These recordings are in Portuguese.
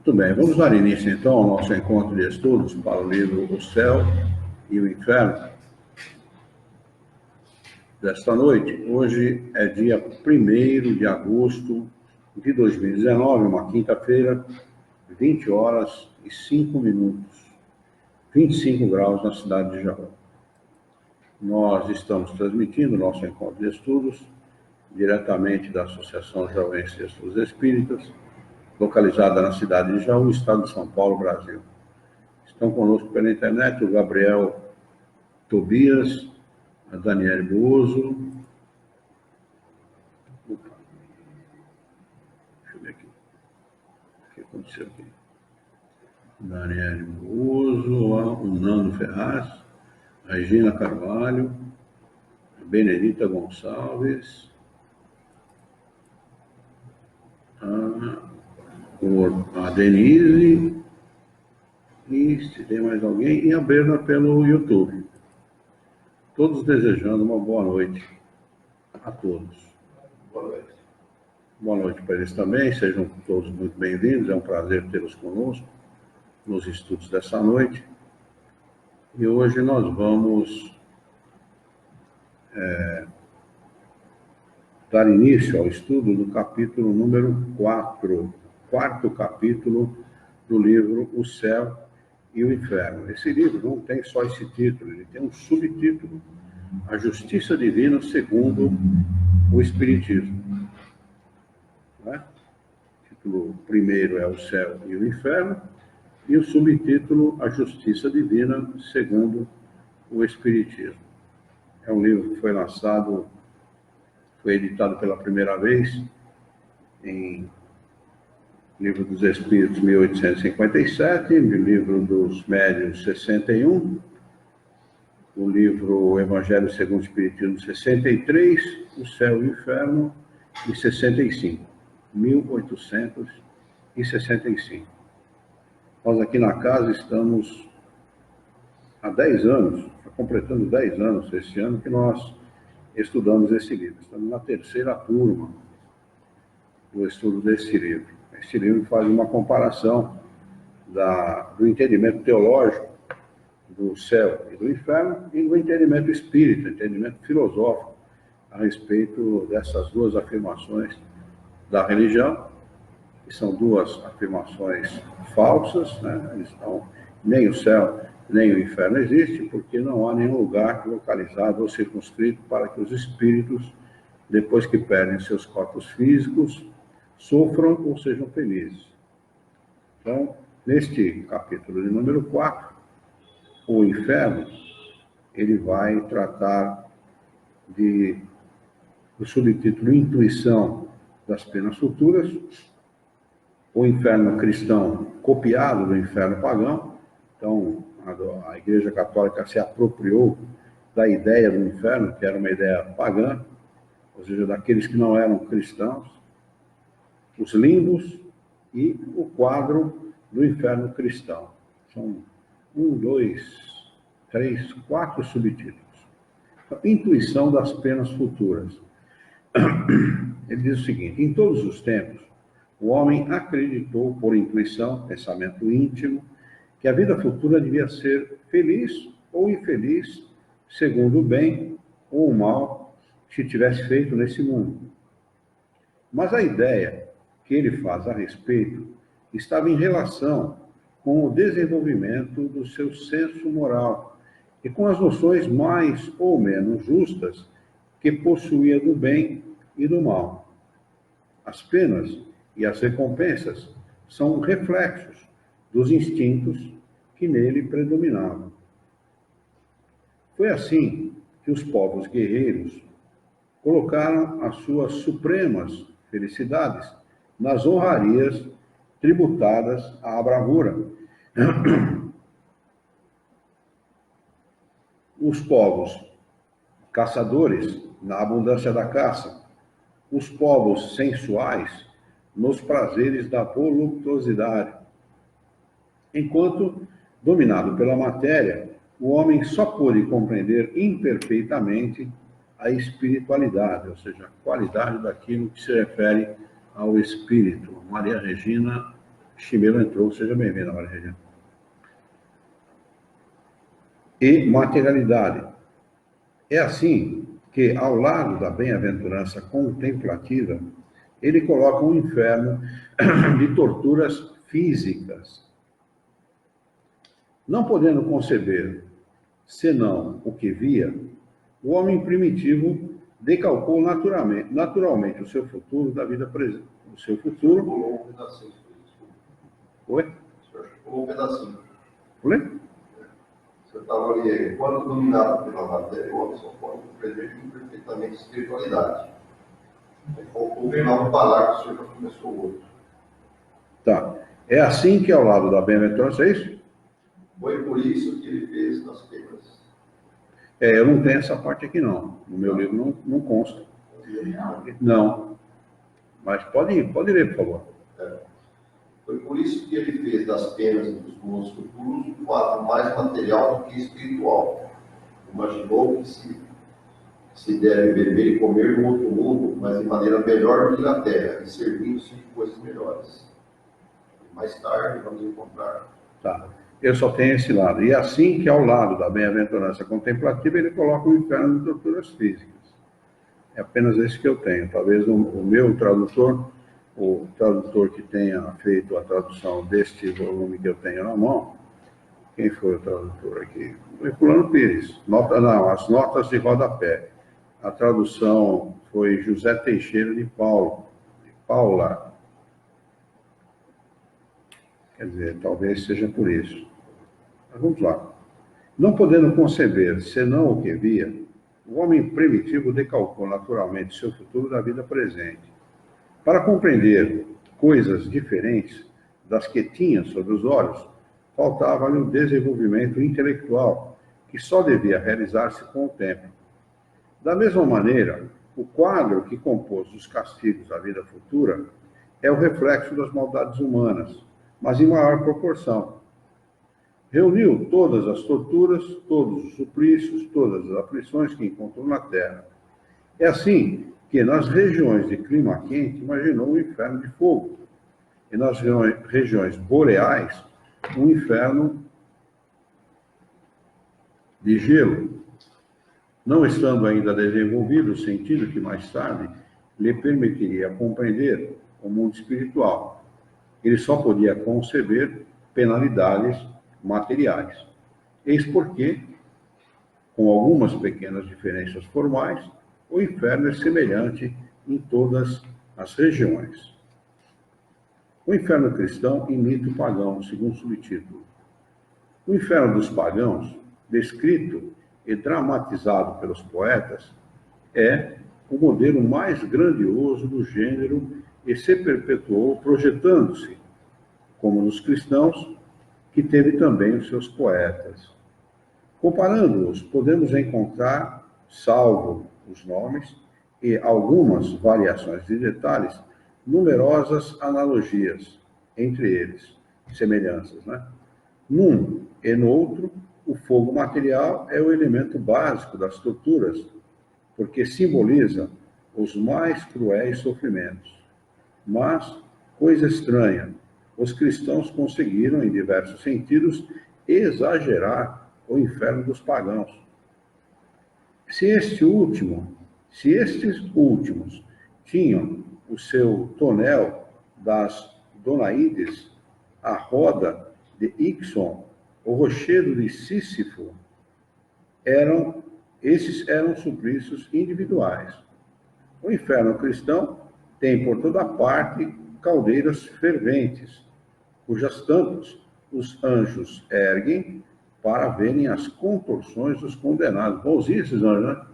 Muito bem, vamos dar início então ao nosso encontro de estudos para o livro O Céu e o Inferno desta noite. Hoje é dia 1º de agosto de 2019, uma quinta-feira, 20 horas e 5 minutos, 25 graus na cidade de Jaú. Nós estamos transmitindo nosso encontro de estudos diretamente da Associação Jauense de Estudos Espíritas, localizada na cidade de Jaú, estado de São Paulo, Brasil. Estão conosco pela internet o Gabriel Tobias, a Daniele Buoso. Deixa eu ver aqui. O que aconteceu aqui? Daniele Buoso, o Nando Ferraz, a Regina Carvalho, a Benedita Gonçalves, a Denise, e se tem mais alguém, e a Berna pelo YouTube. Todos desejando uma boa noite a todos. Boa noite. Boa noite para eles também, sejam todos muito bem-vindos, é um prazer tê-los conosco nos estudos dessa noite. E hoje nós vamos dar início ao estudo do capítulo número 4, quarto capítulo do livro O Céu e o Inferno. Esse livro não tem só esse título, ele tem um subtítulo, A Justiça Divina segundo o Espiritismo. Né? O título primeiro é O Céu e o Inferno, e o subtítulo A Justiça Divina segundo o Espiritismo. É um livro que foi editado pela primeira vez em Livro dos Espíritos, 1857, Livro dos Médiuns, 61, o livro Evangelho segundo o Espiritismo, 63, O Céu e o Inferno, em 65, 1865. Nós aqui na casa estamos há 10 anos, completando 10 anos esse ano que nós estudamos esse livro. Estamos na terceira turma do estudo desse livro. Esse livro faz uma comparação do entendimento teológico do céu e do inferno e do entendimento espírita, entendimento filosófico a respeito dessas duas afirmações da religião, que são duas afirmações falsas, né? Nem o céu nem o inferno existe, porque não há nenhum lugar localizado ou circunscrito para que os espíritos, depois que perdem seus corpos físicos, sofram ou sejam felizes. Então, neste capítulo de número 4, o inferno, ele vai tratar do subtítulo Intuição das Penas Futuras, o inferno cristão copiado do inferno pagão. Então, a Igreja Católica se apropriou da ideia do inferno, que era uma ideia pagã, ou seja, daqueles que não eram cristãos, os limbos e o quadro do inferno cristão. São 1, 2, 3, 4 subtítulos. Intuição das penas futuras. Ele diz o seguinte: em todos os tempos, o homem acreditou por intuição, pensamento íntimo, que a vida futura devia ser feliz ou infeliz, segundo o bem ou o mal que tivesse feito nesse mundo. Mas a ideia que ele faz a respeito estava em relação com o desenvolvimento do seu senso moral e com as noções mais ou menos justas que possuía do bem e do mal. As penas e as recompensas são reflexos dos instintos que nele predominavam. Foi assim que os povos guerreiros colocaram as suas supremas felicidades nas honrarias tributadas à bravura. Os povos caçadores na abundância da caça, os povos sensuais nos prazeres da voluptuosidade. Enquanto, dominado pela matéria, o homem só pôde compreender imperfeitamente a espiritualidade, ou seja, a qualidade daquilo que se refere ao espírito. Maria Regina Chimelo entrou, seja bem-vindo, Maria Regina. E materialidade. É assim que, ao lado da bem-aventurança contemplativa, ele coloca um inferno de torturas físicas. Não podendo conceber, senão o que via, o homem primitivo decalcou naturalmente o seu futuro da vida presente. O seu futuro... Pulou um pedacinho. Oi? Pulou um pedacinho. Oi? Você estava ali, quando dominado pela matéria, o homem só pode compreender imperfeitamente a espiritualidade. Aí faltou o final do parágrafo, você já começou o outro. Tá. É assim que ao lado da bem-aventurança, é isso? Foi por isso que ele fez nas penas. Eu não tenho essa parte aqui não. No meu livro não consta. Não. Mas pode ler, por favor. Foi por isso que ele fez das penas e dos mundos futuros um fato mais material do que espiritual. Imaginou que se deve beber e comer no outro mundo, mas de maneira melhor do que na terra, e servindo-se de coisas melhores. Mais tarde vamos encontrar. Tá. Eu só tenho esse lado. E assim que ao lado da bem-aventurança contemplativa, ele coloca o inferno de torturas físicas. É apenas esse que eu tenho. Talvez o meu tradutor, o tradutor que tenha feito a tradução deste volume que eu tenho na mão, quem foi o tradutor aqui? Foi Fulano Pires. As notas de rodapé. A tradução foi José Teixeira de Paula. Quer dizer, talvez seja por isso. Mas vamos lá. Não podendo conceber, senão o que via, o homem primitivo decalcou naturalmente seu futuro da vida presente. Para compreender coisas diferentes das que tinha sob os olhos, faltava-lhe o desenvolvimento intelectual, que só devia realizar-se com o tempo. Da mesma maneira, o quadro que compôs os castigos da vida futura é o reflexo das maldades humanas, mas em maior proporção. Reuniu todas as torturas, todos os suplícios, todas as aflições que encontrou na Terra. É assim que, nas regiões de clima quente, imaginou um inferno de fogo, e nas regiões boreais, um inferno de gelo, não estando ainda desenvolvido o sentido que mais tarde lhe permitiria compreender o mundo espiritual. Ele só podia conceber penalidades materiais. Eis porque, com algumas pequenas diferenças formais, o inferno é semelhante em todas as regiões. O inferno cristão imita o pagão, segundo o subtítulo. O inferno dos pagãos, descrito e dramatizado pelos poetas, é o modelo mais grandioso do gênero e se perpetuou projetando-se, como nos cristãos, que teve também os seus poetas. Comparando-os, podemos encontrar, salvo os nomes e algumas variações de detalhes, numerosas analogias entre eles, semelhanças, né? Num e no outro, o fogo material é o elemento básico das torturas, porque simboliza os mais cruéis sofrimentos. Mas, coisa estranha, os cristãos conseguiram, em diversos sentidos, exagerar o inferno dos pagãos. Se estes últimos tinham o seu tonel das Donaides, a roda de Ixon, o rochedo de Sísifo, esses eram suplícios individuais. O inferno cristão tem por toda parte caldeiras ferventes, cujas tampas os anjos erguem para verem as contorções dos condenados. Bonzinhos esses anjos, né?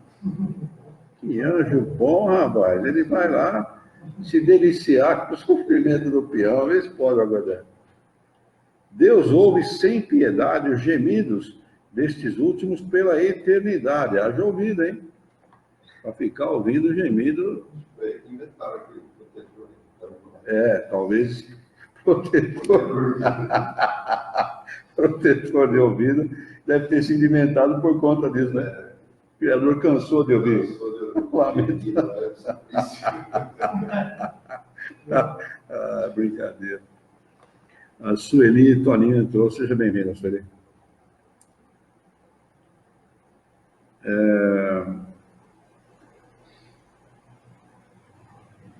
Que anjo bom, rapaz. Ele vai lá se deliciar com o sofrimento do peão. Vê se pode aguardar. Deus ouve sem piedade os gemidos destes últimos pela eternidade. Haja ouvido, hein? Para ficar ouvindo o gemido. Inventaram aquele protetor. Talvez protetor de ouvido deve ter sido inventado por conta disso, né? O criador cansou de ouvir. Brincadeira. A Sueli Toninho entrou. Seja bem-vinda, Sueli.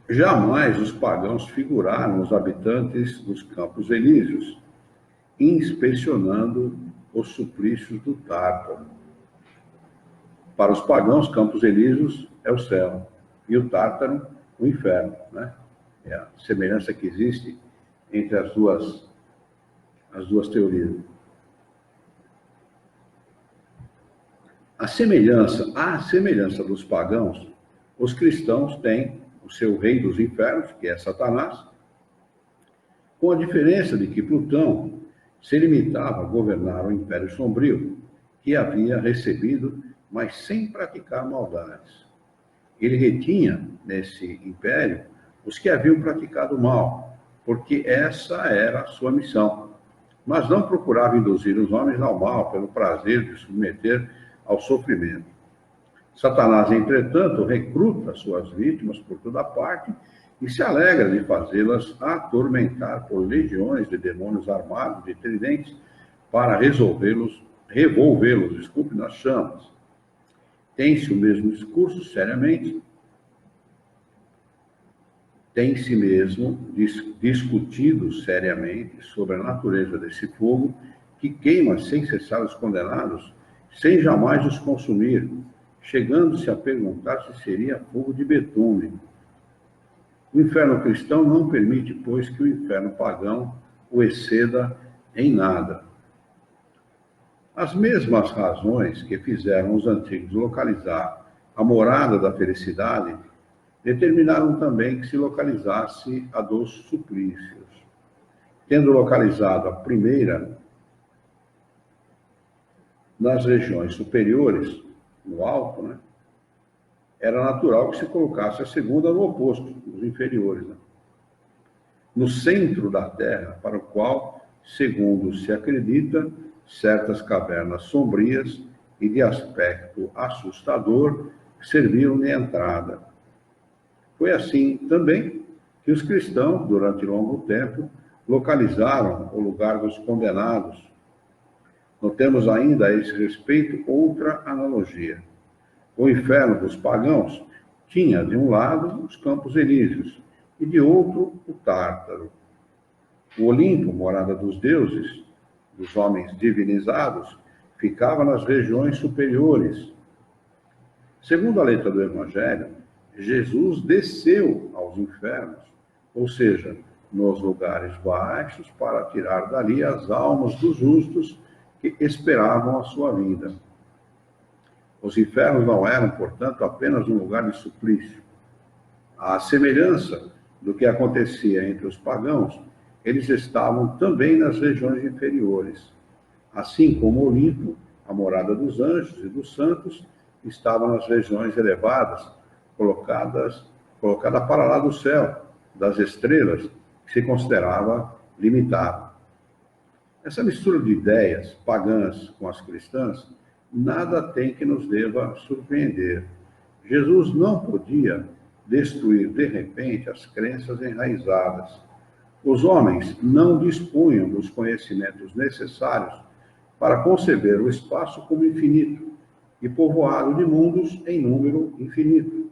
Jamais os pagãos figuraram os habitantes dos Campos Elíseos, inspecionando os suplícios do Tártaro. Para os pagãos, Campos Elíseos é o céu, e o Tártaro, o inferno, né? É a semelhança que existe entre as duas teorias. À semelhança dos pagãos, os cristãos têm o seu rei dos infernos, que é Satanás, com a diferença de que Plutão se limitava a governar o Império Sombrio, que havia recebido, mas sem praticar maldades. Ele retinha, nesse império, os que haviam praticado mal, porque essa era a sua missão, mas não procurava induzir os homens ao mal pelo prazer de submeter ao sofrimento. Satanás, entretanto, recruta suas vítimas por toda parte e se alegra de fazê-las atormentar por legiões de demônios armados de tridentes para revolvê-los, nas chamas. Tem-se o mesmo discurso seriamente, tem-se mesmo discutido seriamente sobre a natureza desse fogo que queima sem cessar os condenados, sem jamais os consumir, chegando-se a perguntar se seria fogo de betume. O inferno cristão não permite, pois, que o inferno pagão o exceda em nada. As mesmas razões que fizeram os antigos localizar a morada da felicidade determinaram também que se localizasse a dos suplícios. Tendo localizado a primeira nas regiões superiores, no alto, né, era natural que se colocasse a segunda no oposto, nos inferiores, né, no centro da Terra, para o qual, segundo se acredita, certas cavernas sombrias e de aspecto assustador serviram de entrada. Foi assim também que os cristãos, durante longo tempo, localizaram o lugar dos condenados. Notemos ainda a esse respeito outra analogia. O inferno dos pagãos tinha, de um lado, os Campos Elíseos e, de outro, o Tártaro. O Olimpo, morada dos deuses, dos homens divinizados, ficava nas regiões superiores. Segundo a letra do Evangelho, Jesus desceu aos infernos, ou seja, nos lugares baixos, para tirar dali as almas dos justos que esperavam a sua vinda. Os infernos não eram, portanto, apenas um lugar de suplício. À semelhança do que acontecia entre os pagãos, eles estavam também nas regiões inferiores. Assim como o Olimpo, a morada dos anjos e dos santos, estava nas regiões elevadas, colocada para lá do céu, das estrelas, que se considerava limitado. Essa mistura de ideias pagãs com as cristãs nada tem que nos deva surpreender. Jesus não podia destruir de repente as crenças enraizadas. Os homens não dispunham dos conhecimentos necessários para conceber o espaço como infinito e povoado de mundos em número infinito.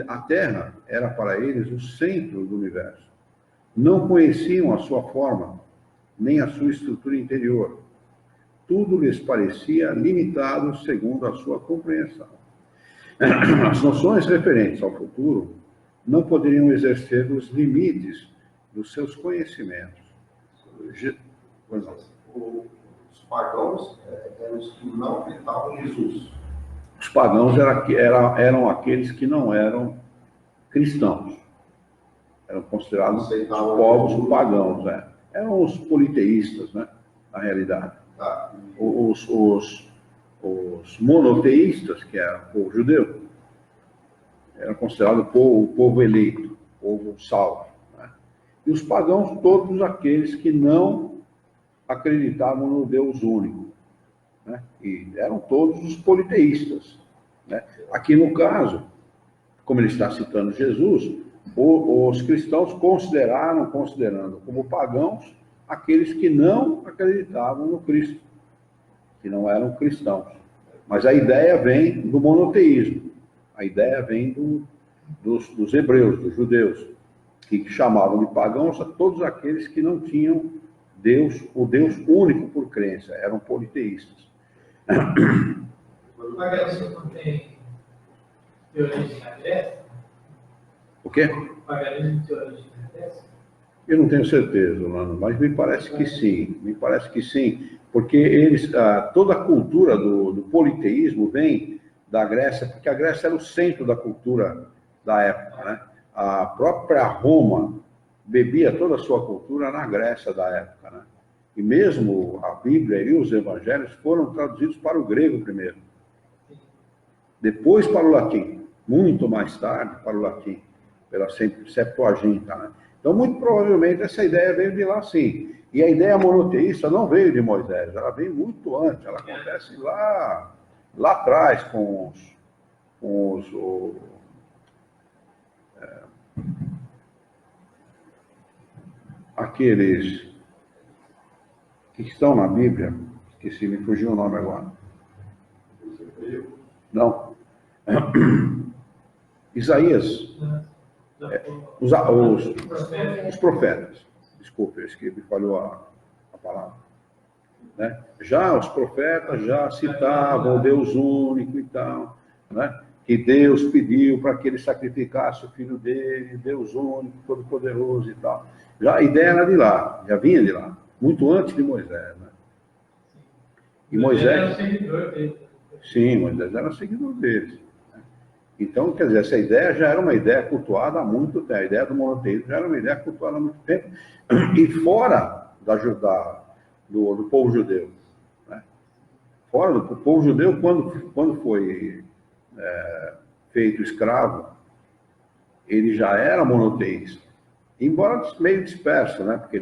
A Terra era para eles o centro do universo. Não conheciam a sua forma, nem a sua estrutura interior. Tudo lhes parecia limitado segundo a sua compreensão. As noções referentes ao futuro não poderiam exercer os limites dos seus conhecimentos. Os pagãos eram os que não acreditavam em Jesus. Os pagãos eram aqueles que não eram cristãos. Eram considerados os povos pagãos. Eram os politeístas, né, na realidade. Tá. Os monoteístas, que era o povo judeu, eram considerados o povo eleito, o povo salvo. Né? E os pagãos, todos aqueles que não acreditavam no Deus único. Né? E eram todos os politeístas. Né? Aqui no caso, como ele está citando Jesus, os cristãos considerando como pagãos aqueles que não acreditavam no Cristo, que não eram cristãos. Mas a ideia vem do monoteísmo, a ideia vem dos hebreus, dos judeus, que chamavam de pagãos a todos aqueles que não tinham Deus, o Deus único por crença, eram politeístas. O paganismo não tem de origem na Grécia? O quê? O paganismo de origem na Grécia? Eu não tenho certeza, Lano, mas me parece que sim, porque toda a cultura do politeísmo vem da Grécia, porque a Grécia era o centro da cultura da época, né? A própria Roma bebia toda a sua cultura na Grécia da época, né? E mesmo a Bíblia e os Evangelhos foram traduzidos para o grego primeiro, depois para o latim, muito mais tarde para o latim, pela Septuaginta, né? Então, muito provavelmente, essa ideia veio de lá, sim. E a ideia monoteísta não veio de Moisés, ela veio muito antes, ela acontece lá atrás com aqueles que estão na Bíblia, esqueci, me fugiu o nome agora. Não. Isaías. Os profetas. Desculpe, me falhou a palavra. Né? Já os profetas já citavam o Deus único e tal, né? Que Deus pediu para que ele sacrificasse o filho dele, Deus único, todo-poderoso e tal. Já a ideia era de lá, já vinha de lá, muito antes de Moisés. Né? E Moisés era seguidor dele. Sim, Moisés era seguidor deles. Então, quer dizer, essa ideia já era uma ideia cultuada há muito tempo. A ideia do monoteísmo já era uma ideia cultuada há muito tempo. E fora do povo judeu. Né? Fora do povo judeu, quando foi feito escravo, ele já era monoteísta. Embora meio disperso, né? Porque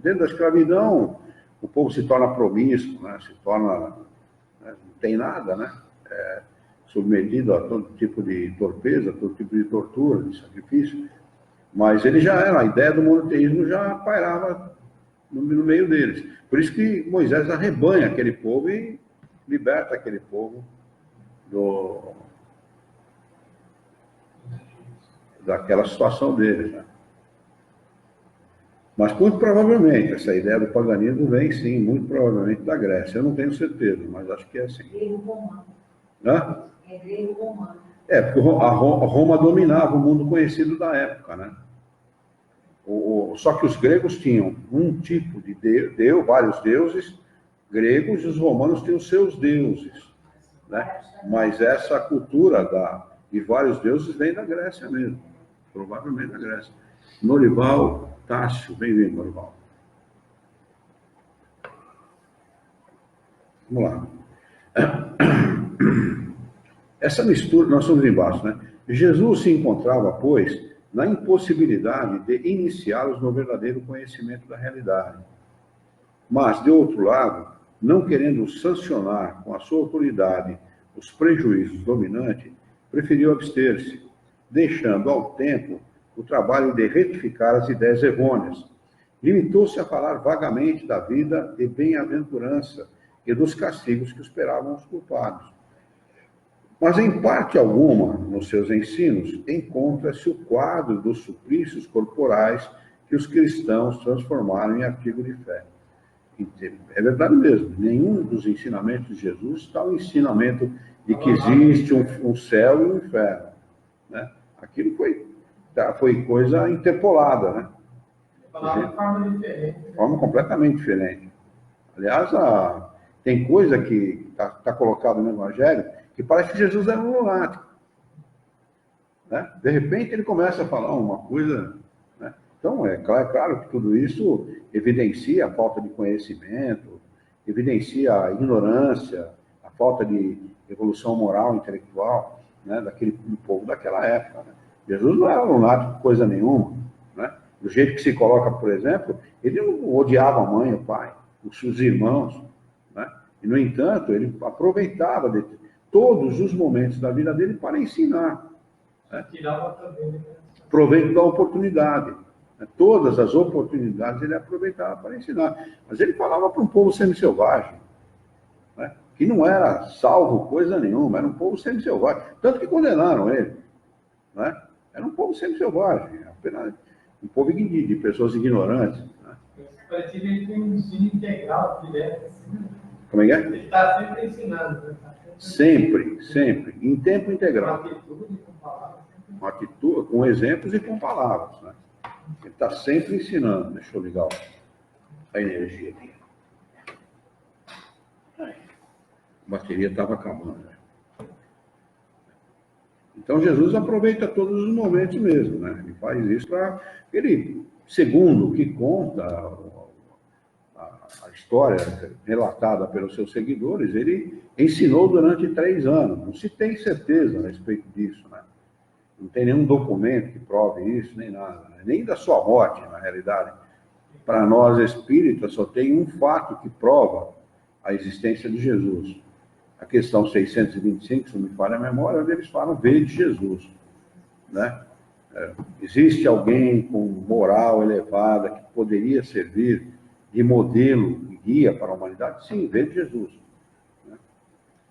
dentro da escravidão, o povo se torna promíscuo, né? Se torna... Né? Não tem nada, né? Submetido a todo tipo de torpeza, todo tipo de tortura, de sacrifício, mas ele já era, a ideia do monoteísmo já pairava no meio deles. Por isso que Moisés arrebanha aquele povo e liberta aquele povo daquela situação deles. Né? Mas muito provavelmente, essa ideia do paganismo vem sim, muito provavelmente da Grécia. Eu não tenho certeza, mas acho que é assim. Hã? É grego romano. Porque a Roma dominava o mundo conhecido da época, né? Só que os gregos tinham um tipo de Deus, vários deuses gregos, e os romanos tinham seus deuses, né? Mas essa cultura de vários deuses vem da Grécia mesmo, provavelmente da Grécia. Norival Tássio, bem-vindo, Norival. Vamos lá. Essa mistura, nós estamos embaixo, né? Jesus se encontrava, pois, na impossibilidade de iniciá-los no verdadeiro conhecimento da realidade. Mas, de outro lado, não querendo sancionar com a sua autoridade os prejuízos dominantes, preferiu abster-se, deixando ao tempo o trabalho de retificar as ideias errôneas. Limitou-se a falar vagamente da vida de bem-aventurança e dos castigos que esperavam os culpados. Mas, em parte alguma, nos seus ensinos, encontra-se o quadro dos suplícios corporais que os cristãos transformaram em artigo de fé. É verdade mesmo, nenhum dos ensinamentos de Jesus está o ensinamento de que existe um céu e um inferno. Né? Aquilo foi coisa interpolada, né? Falava de forma diferente. De forma completamente diferente. Aliás, tem coisa que está colocada no Evangelho que parece que Jesus era um lunático. Né? De repente ele começa a falar uma coisa... Né? Então, é claro que tudo isso evidencia a falta de conhecimento, evidencia a ignorância, a falta de evolução moral, intelectual, né? Do povo daquela época. Né? Jesus não era lunático coisa nenhuma. Né? Do jeito que se coloca, por exemplo, ele não odiava a mãe, o pai, os seus irmãos. Né? E, no entanto, ele aproveitava todos os momentos da vida dele para ensinar. Né? proveito da oportunidade. Todas as oportunidades ele aproveitava para ensinar. Mas ele falava para um povo semi-selvagem, né? Que não era salvo coisa nenhuma, era um povo semi-selvagem. Tanto que condenaram ele, né? Era um povo semi-selvagem, apenas um povo de pessoas ignorantes. Né? Parece que ele tem um ensino integral direto. Assim. Como é que é? Ele está sempre ensinando. Né? Sempre, sempre, em tempo integral. Com atitude, com palavras. Com atitude, com exemplos e com palavras. Né? Ele está sempre ensinando. Deixa eu ligar a energia aqui. A bateria estava acabando. Né? Então Jesus aproveita todos os momentos mesmo, né? Ele faz isso para ele, segundo o que conta a história relatada pelos seus seguidores, ele ensinou durante 3 anos. Não se tem certeza a respeito disso, né? Não tem nenhum documento que prove isso, nem nada, né? Nem da sua morte, na realidade. Para nós espíritas, só tem um fato que prova a existência de Jesus. A questão 625, se não me falha a memória, onde eles falam, veio de Jesus, né? Existe alguém com moral elevada que poderia servir de modelo e guia para a humanidade? Sim, veio de Jesus. Né?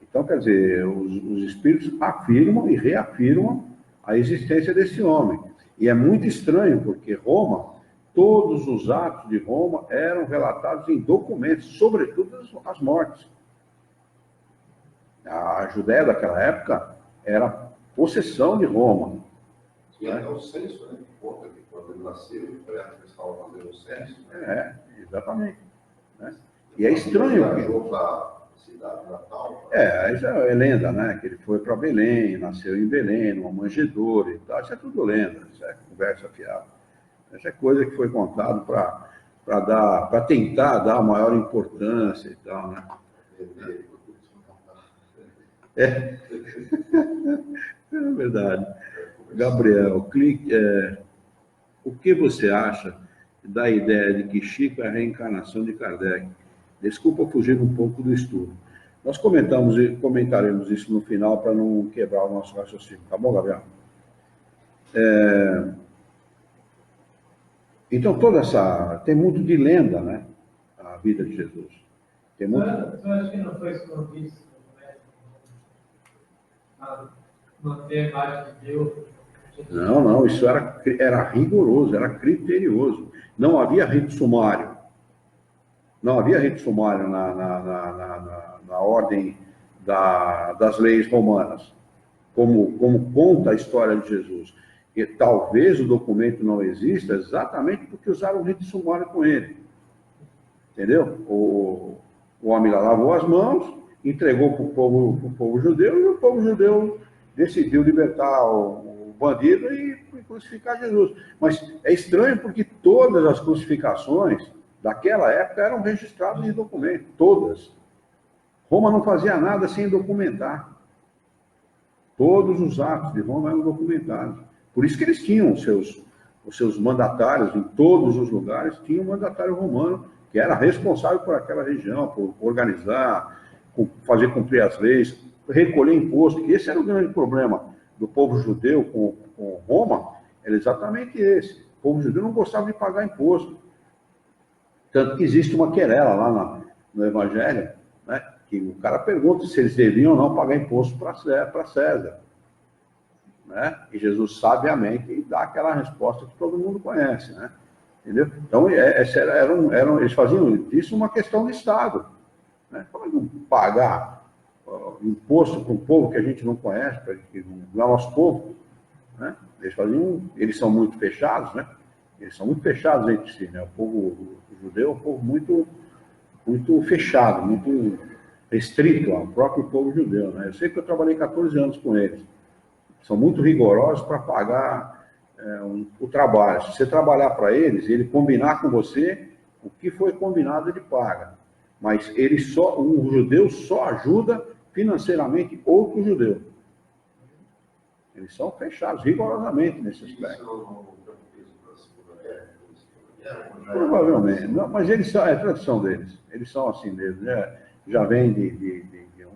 Então, quer dizer, os espíritos afirmam e reafirmam a existência desse homem. E é muito estranho, porque Roma, todos os atos de Roma eram relatados em documentos, sobretudo as mortes. A Judéia daquela época era possessão de Roma. Tinha até o censo, né? Que conta que quando ele nasceu, ele estava fazendo o censo. Né? Exatamente. Né? E é estranho. Ele viajou para a cidade natal. Isso é lenda, né? Que ele foi para Belém, nasceu em Belém, numa manjedoura e tal. Isso é tudo lenda, isso é conversa fiada. Essa é coisa que foi contado para tentar dar maior importância e tal, né? É verdade. Gabriel, o que você acha da ideia de que Chico é a reencarnação de Kardec? Desculpa fugir um pouco do estudo. Nós comentaremos isso no final para não quebrar o nosso raciocínio. Tá bom, Gabriel? Então, tem muito de lenda, né? A vida de Jesus. Tem muito... Eu acho que não foi escondido, né? Manter a imagem de Deus. Não, isso era rigoroso, era criterioso. Não havia rito sumário. Não havia rito sumário na ordem das leis romanas, como conta a história de Jesus. E talvez o documento não exista exatamente porque usaram o rito sumário com ele. Entendeu? O homem lá lavou as mãos, entregou para o povo judeu, e o povo judeu decidiu libertar o bandido e crucificar Jesus. Mas é estranho porque todas as crucificações daquela época eram registradas em documento, todas. Roma não fazia nada sem documentar. Todos os atos de Roma eram documentados. Por isso que eles tinham os seus mandatários, em todos os lugares, tinha um mandatário romano, que era responsável por aquela região, por organizar, por fazer cumprir as leis, recolher imposto, que esse era o grande problema do povo judeu com Roma, era exatamente esse. O povo judeu não gostava de pagar imposto. Tanto que existe uma querela lá no Evangelho, né, que o cara pergunta se eles deviam ou não pagar imposto para César. Né? E Jesus, sabiamente, dá aquela resposta que todo mundo conhece. Né? Entendeu? Então, eles faziam disso uma questão de Estado. Né? Como não pagar imposto para um povo que a gente não conhece, que não é nosso povo? Né? Eles são muito fechados, né? Eles são muito fechados entre si, né? O povo judeu é um povo muito, muito fechado, muito restrito ao próprio povo judeu, né? Eu sei que eu trabalhei 14 anos com eles. São muito rigorosos para pagar o trabalho. Se você trabalhar para eles, ele combinar com você, o que foi combinado ele paga. Mas um judeu só ajuda financeiramente outro judeu. Eles são fechados rigorosamente nesse aspecto. Provavelmente. Não, mas é tradição deles. Eles são assim mesmo. Já vem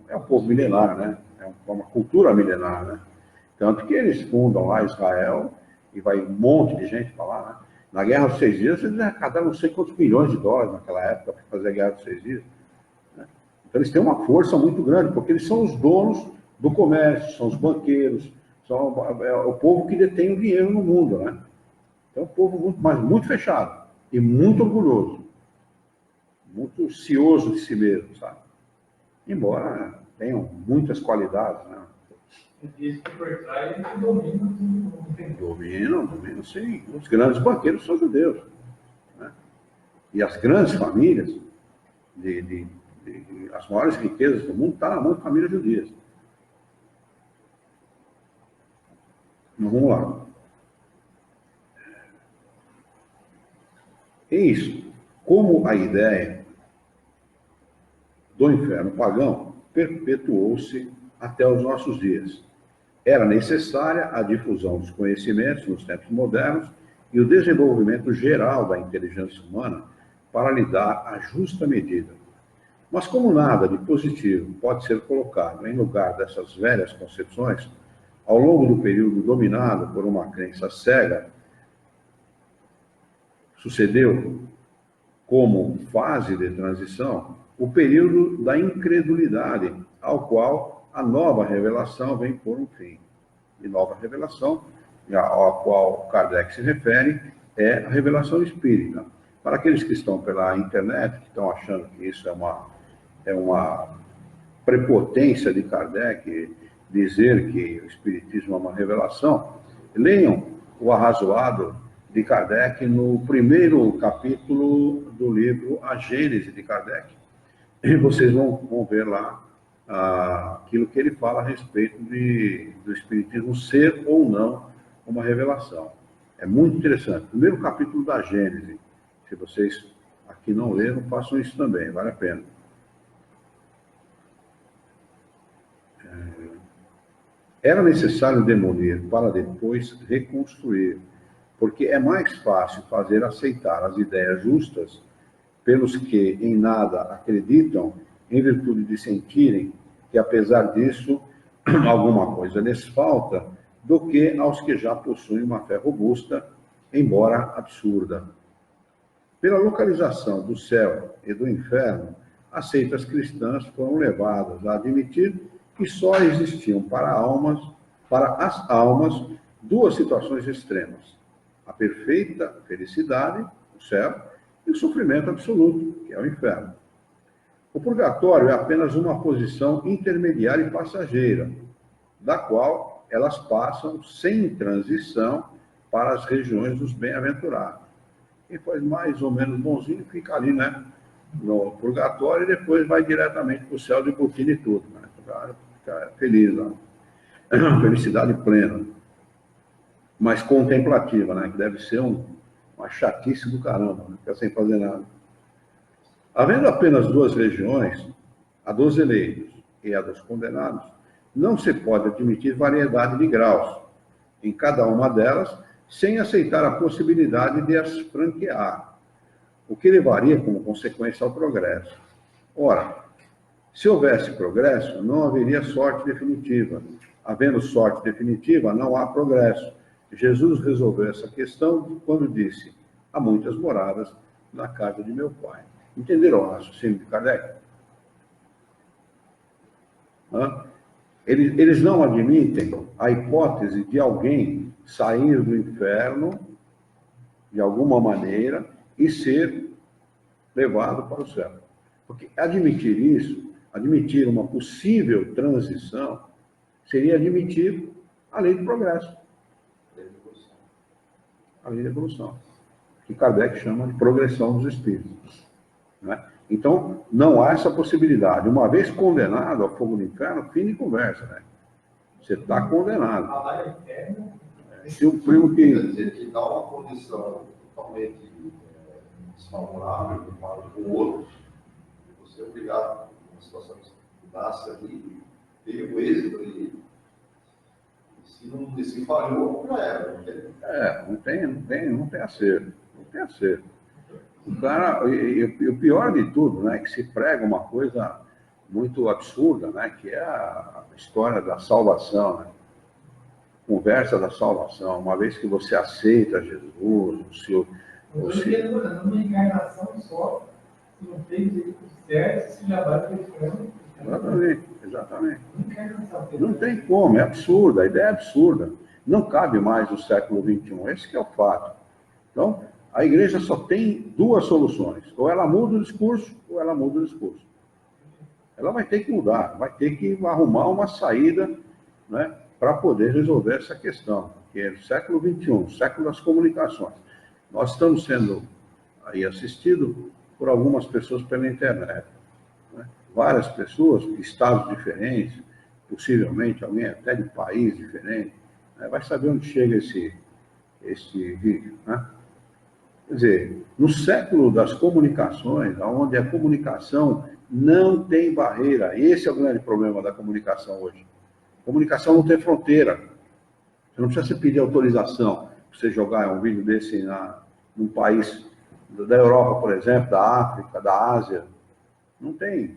é um povo milenar, né? É uma cultura milenar, né? Tanto que eles fundam lá Israel e vai um monte de gente para lá, né? Na Guerra dos 6 Dias, eles arrecadaram não sei quantos milhões de dólares naquela época para fazer a Guerra dos 6 Dias. Né? Então, eles têm uma força muito grande, porque eles são os donos do comércio, são os banqueiros, é o povo que detém o dinheiro no mundo, né? Então, é um povo muito, mas muito fechado e muito orgulhoso, muito cioso de si mesmo, sabe? Embora tenham muitas qualidades, né? Diz que por trás ele domina. Dominam, sim. Os grandes banqueiros são judeus, né? E as grandes famílias, as maiores riquezas do mundo, estão na mão de famílias judias. Então, vamos lá. É isso. Como a ideia do inferno pagão perpetuou-se até os nossos dias. Era necessária a difusão dos conhecimentos nos tempos modernos e o desenvolvimento geral da inteligência humana para lhe dar a justa medida. Mas como nada de positivo pode ser colocado em lugar dessas velhas concepções, ao longo do período dominado por uma crença cega, sucedeu, como fase de transição, o período da incredulidade, ao qual a nova revelação vem por um fim. E nova revelação, à qual Kardec se refere, é a revelação espírita. Para aqueles que estão pela internet, que estão achando que isso é uma prepotência de Kardec, dizer que o espiritismo é uma revelação, leiam o Arrazoado de Kardec no primeiro capítulo do livro A Gênese de Kardec. E vocês vão ver lá aquilo que ele fala a respeito do espiritismo ser ou não uma revelação. É muito interessante. Primeiro capítulo da Gênese. Se vocês aqui não leram, façam isso também, vale a pena. Era necessário demolir para depois reconstruir, porque é mais fácil fazer aceitar as ideias justas pelos que em nada acreditam, em virtude de sentirem que, apesar disso, alguma coisa lhes falta, do que aos que já possuem uma fé robusta, embora absurda. Pela localização do céu e do inferno, as seitas cristãs foram levadas a admitir que só existiam para as almas, duas situações extremas: a perfeita felicidade, o céu, e o sofrimento absoluto, que é o inferno. O purgatório é apenas uma posição intermediária e passageira, da qual elas passam sem transição para as regiões dos bem-aventurados. Quem faz mais ou menos bonzinho fica ali, né, no purgatório, e depois vai diretamente para o céu de botina e tudo, né? Fica feliz lá. Felicidade plena, mas contemplativa, né? Que deve ser uma chatice do caramba, né? Ficar sem fazer nada. Havendo apenas duas regiões, a dos eleitos e a dos condenados, não se pode admitir variedade de graus em cada uma delas, sem aceitar a possibilidade de as franquear, o que levaria como consequência ao progresso. Ora, se houvesse progresso, não haveria sorte definitiva. Havendo sorte definitiva, não há progresso. Jesus resolveu essa questão quando disse: há muitas moradas na casa de meu pai. Entenderam o raciocínio de Kardec? Eles não admitem a hipótese de alguém sair do inferno, de alguma maneira, e ser levado para o céu. Porque admitir isso, admitir uma possível transição, seria admitir a lei do progresso. A lei da evolução. Que Kardec chama de progressão dos espíritos. Né? Então, não há essa possibilidade. Uma vez condenado ao fogo do inferno, fim de conversa, né? Você está condenado. Se o primo que... Quer dizer, que dá uma condição totalmente desfavorável para o outro, você é obrigado, uma situação que nasce ali, tem o êxito e se falhou, já era. Não tem acerto. Não tem acerto. O cara, e o pior de tudo, né, é que se prega uma coisa muito absurda, né, que é a história da salvação, né? conversa da salvação, uma vez que você aceita Jesus, o Senhor... Não estou entendendo numa encarnação só, se não fez tudo certo, se já vai para o inferno. Exatamente, exatamente. Encarnação. Não tem como, é absurda, a ideia é absurda. Não cabe mais no século XXI, esse que é o fato. Então, a igreja só tem duas soluções, ou ela muda o discurso, ou ela muda o discurso. Ela vai ter que mudar, vai ter que arrumar uma saída, né, para poder resolver essa questão, que é o século XXI, o século das comunicações. Nós estamos sendo aí assistidos por algumas pessoas pela internet, né? Várias pessoas, de estados diferentes, possivelmente alguém até de país diferente, né? Vai saber onde chega esse vídeo, né? Quer dizer, no século das comunicações, onde a comunicação não tem barreira, esse é o grande problema da comunicação hoje. A comunicação não tem fronteira. Você não precisa pedir autorização para você jogar um vídeo desse num país da Europa, por exemplo, da África, da Ásia. Não tem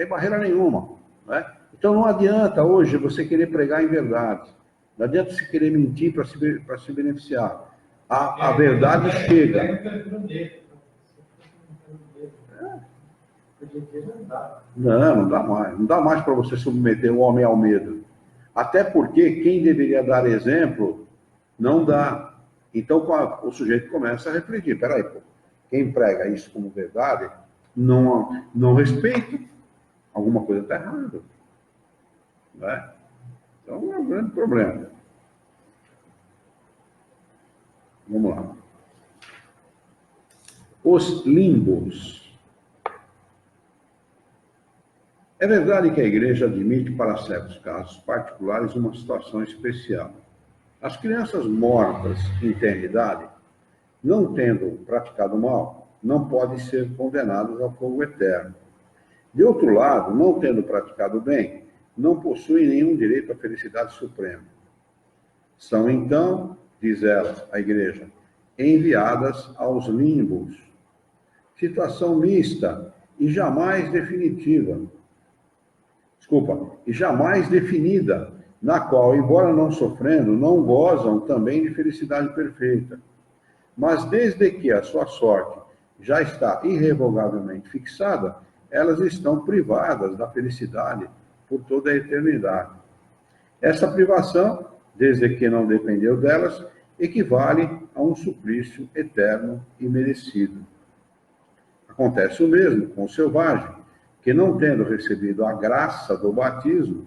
barreira nenhuma, né? Então não adianta hoje você querer pregar em verdade. Não adianta você querer mentir para se beneficiar. A verdade chega. Não dá mais. Não dá mais para você submeter o homem ao medo. Até porque quem deveria dar exemplo não dá. Então o sujeito começa a refletir. Peraí, pô, quem prega isso como verdade não respeita. Alguma coisa está errada. Né? Então é um grande problema. Vamos lá. Os limbos. É verdade que a igreja admite para certos casos particulares uma situação especial. As crianças mortas em eternidade, não tendo praticado mal, não podem ser condenadas ao fogo eterno. De outro lado, não tendo praticado bem, não possuem nenhum direito à felicidade suprema. São, então, diz ela, a igreja, enviadas aos limbos. Situação mista e jamais definitiva. E jamais definida, na qual, embora não sofrendo, não gozam também de felicidade perfeita. Mas desde que a sua sorte já está irrevogavelmente fixada, elas estão privadas da felicidade por toda a eternidade. Essa privação, desde que não dependeu delas, equivale a um suplício eterno e merecido. Acontece o mesmo com o selvagem, que não tendo recebido a graça do batismo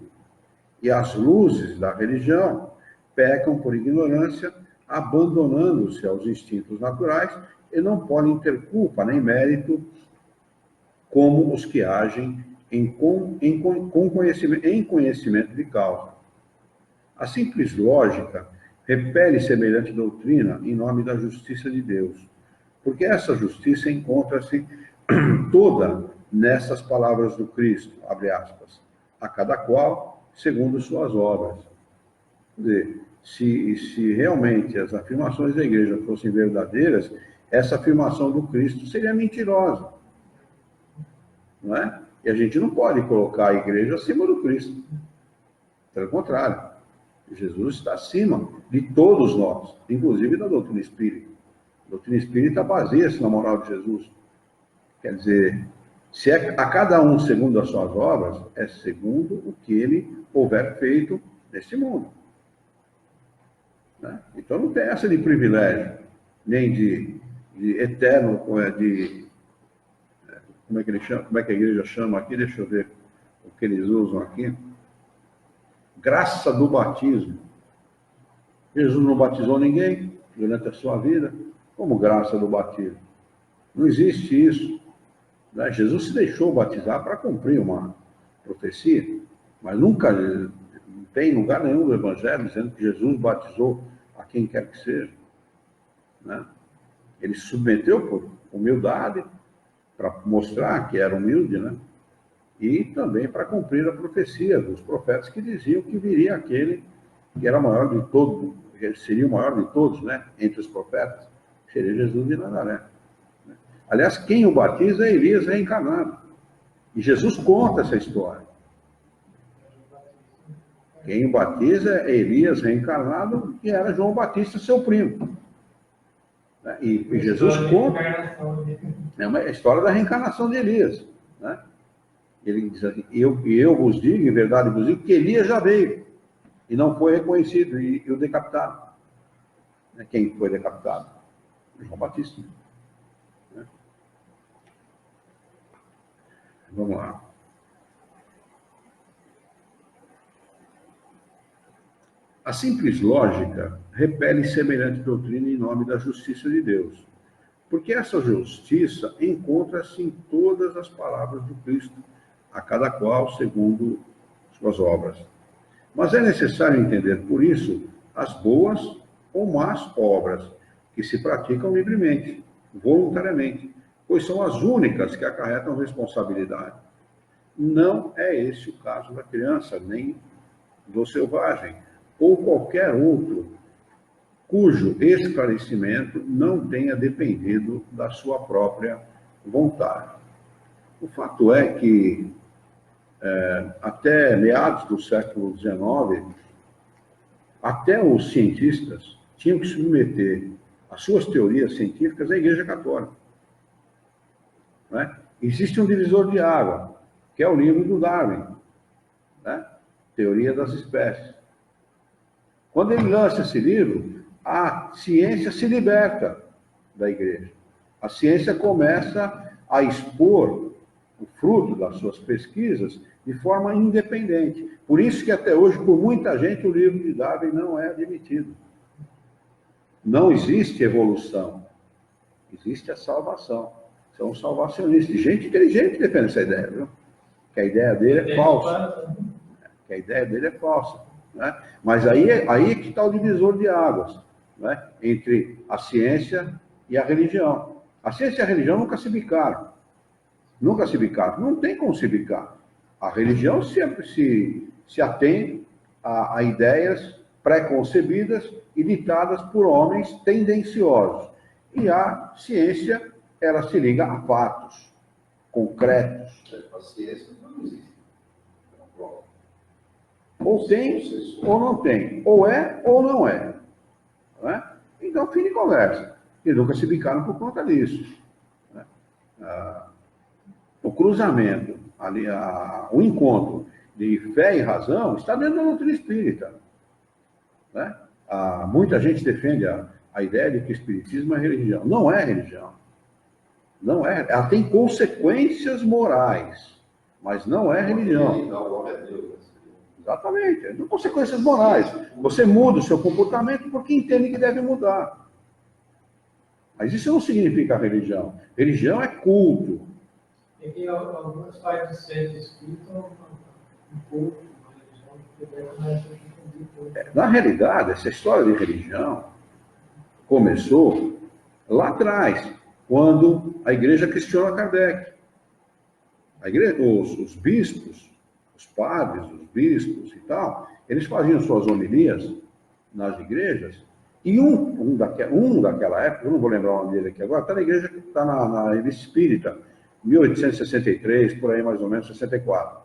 e as luzes da religião, pecam por ignorância, abandonando-se aos instintos naturais e não podem ter culpa nem mérito como os que agem em conhecimento de causa. A simples lógica repele semelhante doutrina em nome da justiça de Deus, porque essa justiça encontra-se toda nessas palavras do Cristo, abre aspas, a cada qual segundo suas obras. Quer dizer, se realmente as afirmações da igreja fossem verdadeiras, essa afirmação do Cristo seria mentirosa. Não é? E a gente não pode colocar a igreja acima do Cristo. Pelo contrário, Jesus está acima de todos nós, inclusive da doutrina espírita. A doutrina espírita baseia-se na moral de Jesus. Quer dizer, se é a cada um segundo as suas obras, é segundo o que ele houver feito neste mundo. Né? Então não tem essa de privilégio, nem de eterno, como é que ele chama, como é que a igreja chama aqui, deixa eu ver o que eles usam aqui. Graça do batismo. Jesus não batizou ninguém durante a sua vida, como graça do batismo. Não existe isso. Né? Jesus se deixou batizar para cumprir uma profecia, mas nunca não tem lugar nenhum do Evangelho dizendo que Jesus batizou a quem quer que seja. Né? Ele se submeteu por humildade, para mostrar que era humilde, né? E também para cumprir a profecia dos profetas que diziam que viria aquele que era maior de todos, que seria o maior de todos, né? Entre os profetas, seria Jesus de Nazaré. Aliás, quem o batiza é Elias reencarnado. E Jesus conta essa história. Quem o batiza é Elias reencarnado, que era João Batista, seu primo. Né? E Jesus conta... É uma história da reencarnação de Elias. Né? Ele diz assim, eu vos digo, em verdade vos digo, que Elias já veio e não foi reconhecido, e o decapitaram. Quem foi decapitado? João Batista. Né? Vamos lá. A simples lógica repele semelhante doutrina em nome da justiça de Deus, porque essa justiça encontra-se em todas as palavras do Cristo, a cada qual segundo suas obras. Mas é necessário entender, por isso, as boas ou más obras, que se praticam livremente, voluntariamente, pois são as únicas que acarretam responsabilidade. Não é esse o caso da criança, nem do selvagem, ou qualquer outro, cujo esclarecimento não tenha dependido da sua própria vontade. O fato é que, até meados do século XIX, até os cientistas tinham que submeter as suas teorias científicas à Igreja Católica. Né? Existe um divisor de água, que é o livro do Darwin, né? Teoria das Espécies. Quando ele lança esse livro, a ciência se liberta da Igreja. A ciência começa a expor o fruto das suas pesquisas de forma independente. Por isso que até hoje, por muita gente, o livro de Darwin não é admitido. Não existe evolução. Existe a salvação. São salvacionistas. Gente inteligente defende essa ideia, viu? Que a ideia dele é falsa. Que a ideia dele é falsa. Né? Mas aí que está o divisor de águas, né? Entre a ciência e a religião. A ciência e a religião nunca se bicaram. Nunca se bicaram. Não tem como se bicar. A religião sempre se atém a ideias pré-concebidas e ditadas por homens tendenciosos. E a ciência, ela se liga a fatos concretos. A ciência não existe. Ou tem ou não tem. Ou é ou não é. Não é? Então, fim de conversa. E nunca se bicaram por conta disso. Né? O cruzamento, o encontro de fé e razão está dentro da doutrina espírita. Né? Muita gente defende a ideia de que o espiritismo é religião. Não é religião. Não é. Ela tem consequências morais, mas não é religião. Exatamente. Não consequências morais. Você muda o seu comportamento porque entende que deve mudar. Mas isso não significa religião. Religião é culto. E tem algumas partes do centro espírita, um culto, uma religião. Na realidade, essa história de religião começou lá atrás, quando a igreja questiona Kardec. A igreja, os bispos, os padres, os bispos e tal, eles faziam suas homilias nas igrejas, e um daquela época, eu não vou lembrar o nome dele aqui agora, está na igreja que está na revista espírita, 1863, por aí mais ou menos, 64.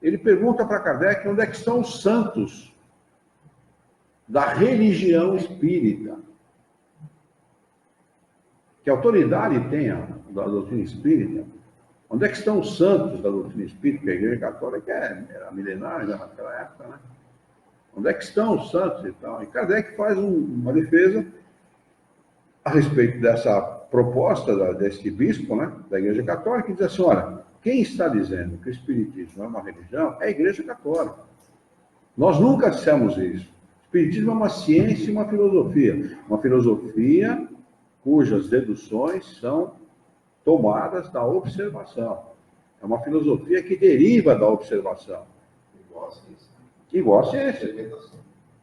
Ele pergunta para Kardec onde é que estão os santos da religião espírita. Que autoridade tem a doutrina espírita? Onde é que estão os santos da doutrina espírita? Que a igreja católica era milenar já naquela época, né? Onde é que estão os santos e tal? E Kardec faz uma defesa a respeito dessa proposta desse bispo, né, da igreja católica, que diz assim, olha, quem está dizendo que o espiritismo é uma religião é a igreja católica. Nós nunca dissemos isso. O espiritismo é uma ciência e uma filosofia cujas deduções são tomadas da observação. É uma filosofia que deriva da observação. Igual a ciência.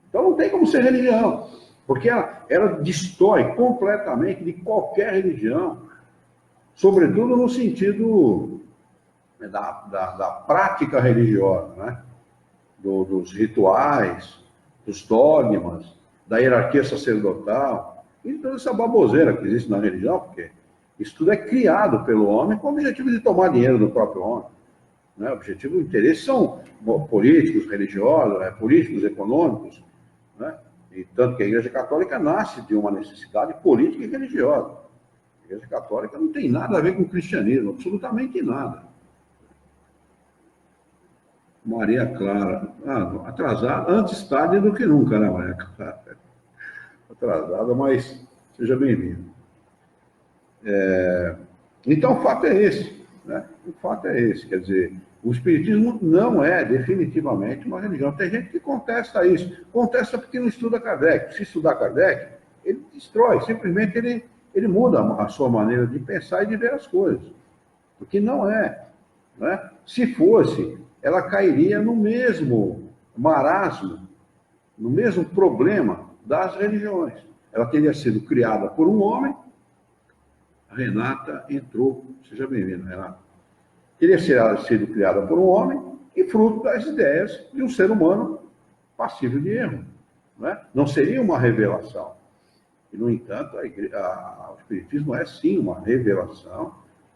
Então não tem como ser religião, porque ela destrói completamente de qualquer religião, sobretudo no sentido da prática religiosa, né? Dos rituais, dos dogmas, da hierarquia sacerdotal, e toda essa baboseira que existe na religião, porque isso tudo é criado pelo homem com o objetivo de tomar dinheiro do próprio homem. né? O objetivo e o interesse são políticos, religiosos, políticos, econômicos, né? E tanto que a Igreja Católica nasce de uma necessidade política e religiosa. A Igreja Católica não tem nada a ver com o cristianismo, absolutamente nada. Maria Clara, atrasada, antes tarde do que nunca, né, Maria Clara? Atrasada, mas seja bem-vindo. Então, o fato é esse, né? O fato é esse, quer dizer, o Espiritismo não é definitivamente uma religião. Tem gente que contesta isso, contesta porque não estuda Kardec. Se estudar Kardec, ele destrói, simplesmente ele muda a sua maneira de pensar e de ver as coisas, porque não é, né? Se fosse, ela cairia no mesmo marasmo, no mesmo problema das religiões. Ela teria sido criada por um homem. A Renata entrou, seja bem-vinda, Renata. Teria sido criada por um homem e fruto das ideias de um ser humano passível de erro, né? Não seria uma revelação. E, no entanto, o Espiritismo é sim uma revelação,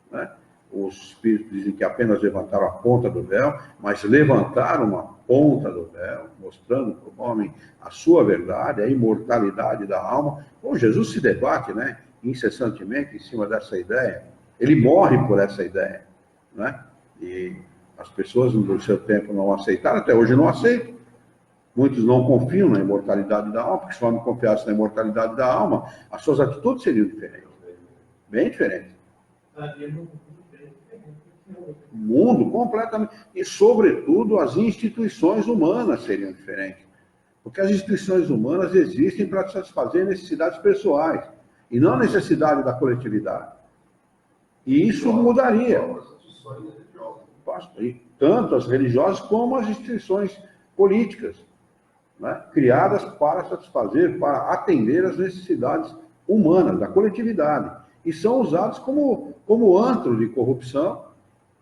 né? Os Espíritos dizem que apenas levantaram a ponta do véu, mas levantaram uma ponta do véu, mostrando para o homem a sua verdade, a imortalidade da alma. Bom, Jesus se debate, né, incessantemente em cima dessa ideia. Ele morre por essa ideia, né? E as pessoas do seu tempo não aceitaram, até hoje não aceitam. Muitos não confiam na imortalidade da alma, porque se o homem confiasse na imortalidade da alma, as suas atitudes seriam diferentes. Bem diferentes. O mundo completamente. E, sobretudo, as instituições humanas seriam diferentes. Porque as instituições humanas existem para satisfazer necessidades pessoais, e não a necessidade da coletividade. E isso mudaria. Tanto as religiosas como as instituições políticas, né? Criadas para satisfazer, para atender às necessidades humanas, da coletividade. E são usadas como antro de corrupção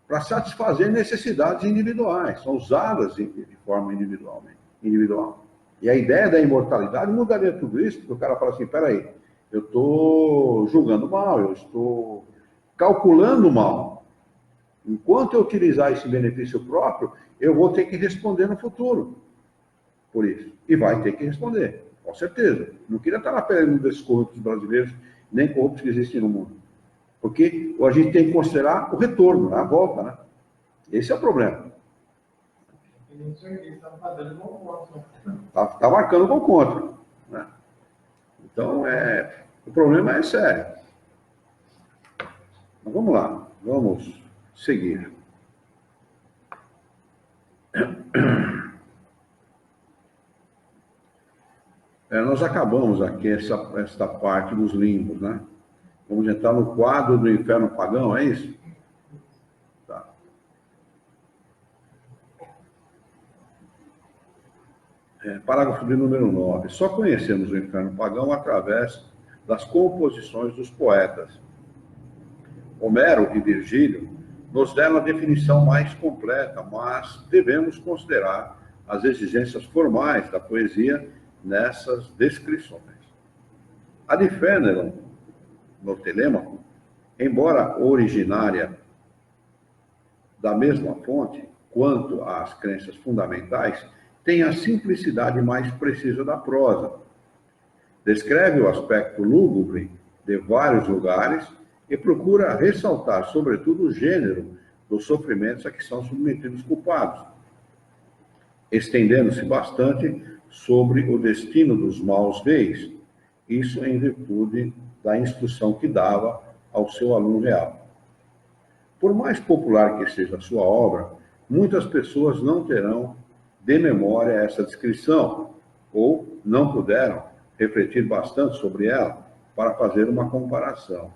para satisfazer necessidades individuais. São usadas de forma individual. E a ideia da imortalidade mudaria tudo isso, porque o cara fala assim, peraí, eu estou julgando mal, eu estou calculando mal. Enquanto eu utilizar esse benefício próprio, eu vou ter que responder no futuro por isso. E vai ter que responder, com certeza. Não queria estar na pele desses corruptos brasileiros, nem corruptos que existem no mundo. Porque a gente tem que considerar o retorno, a volta, né? Esse é o problema. Está marcando gol contra, né? Então, o problema é sério. Mas vamos lá, vamos seguir. Nós acabamos aqui esta parte dos limbos, né? Vamos entrar no quadro do inferno pagão, é isso? Tá. Parágrafo de número 9. Só conhecemos o inferno pagão através das composições dos poetas. Homero e Virgílio nos deram a definição mais completa, mas devemos considerar as exigências formais da poesia nessas descrições. A de Fénelon, no Telêmaco, embora originária da mesma fonte quanto às crenças fundamentais, tem a simplicidade mais precisa da prosa. Descreve o aspecto lúgubre de vários lugares e procura ressaltar, sobretudo, o gênero dos sofrimentos a que são submetidos os culpados, estendendo-se bastante sobre o destino dos maus reis, isso em virtude da instrução que dava ao seu aluno real. Por mais popular que seja a sua obra, muitas pessoas não terão de memória essa descrição, ou não puderam refletir bastante sobre ela para fazer uma comparação.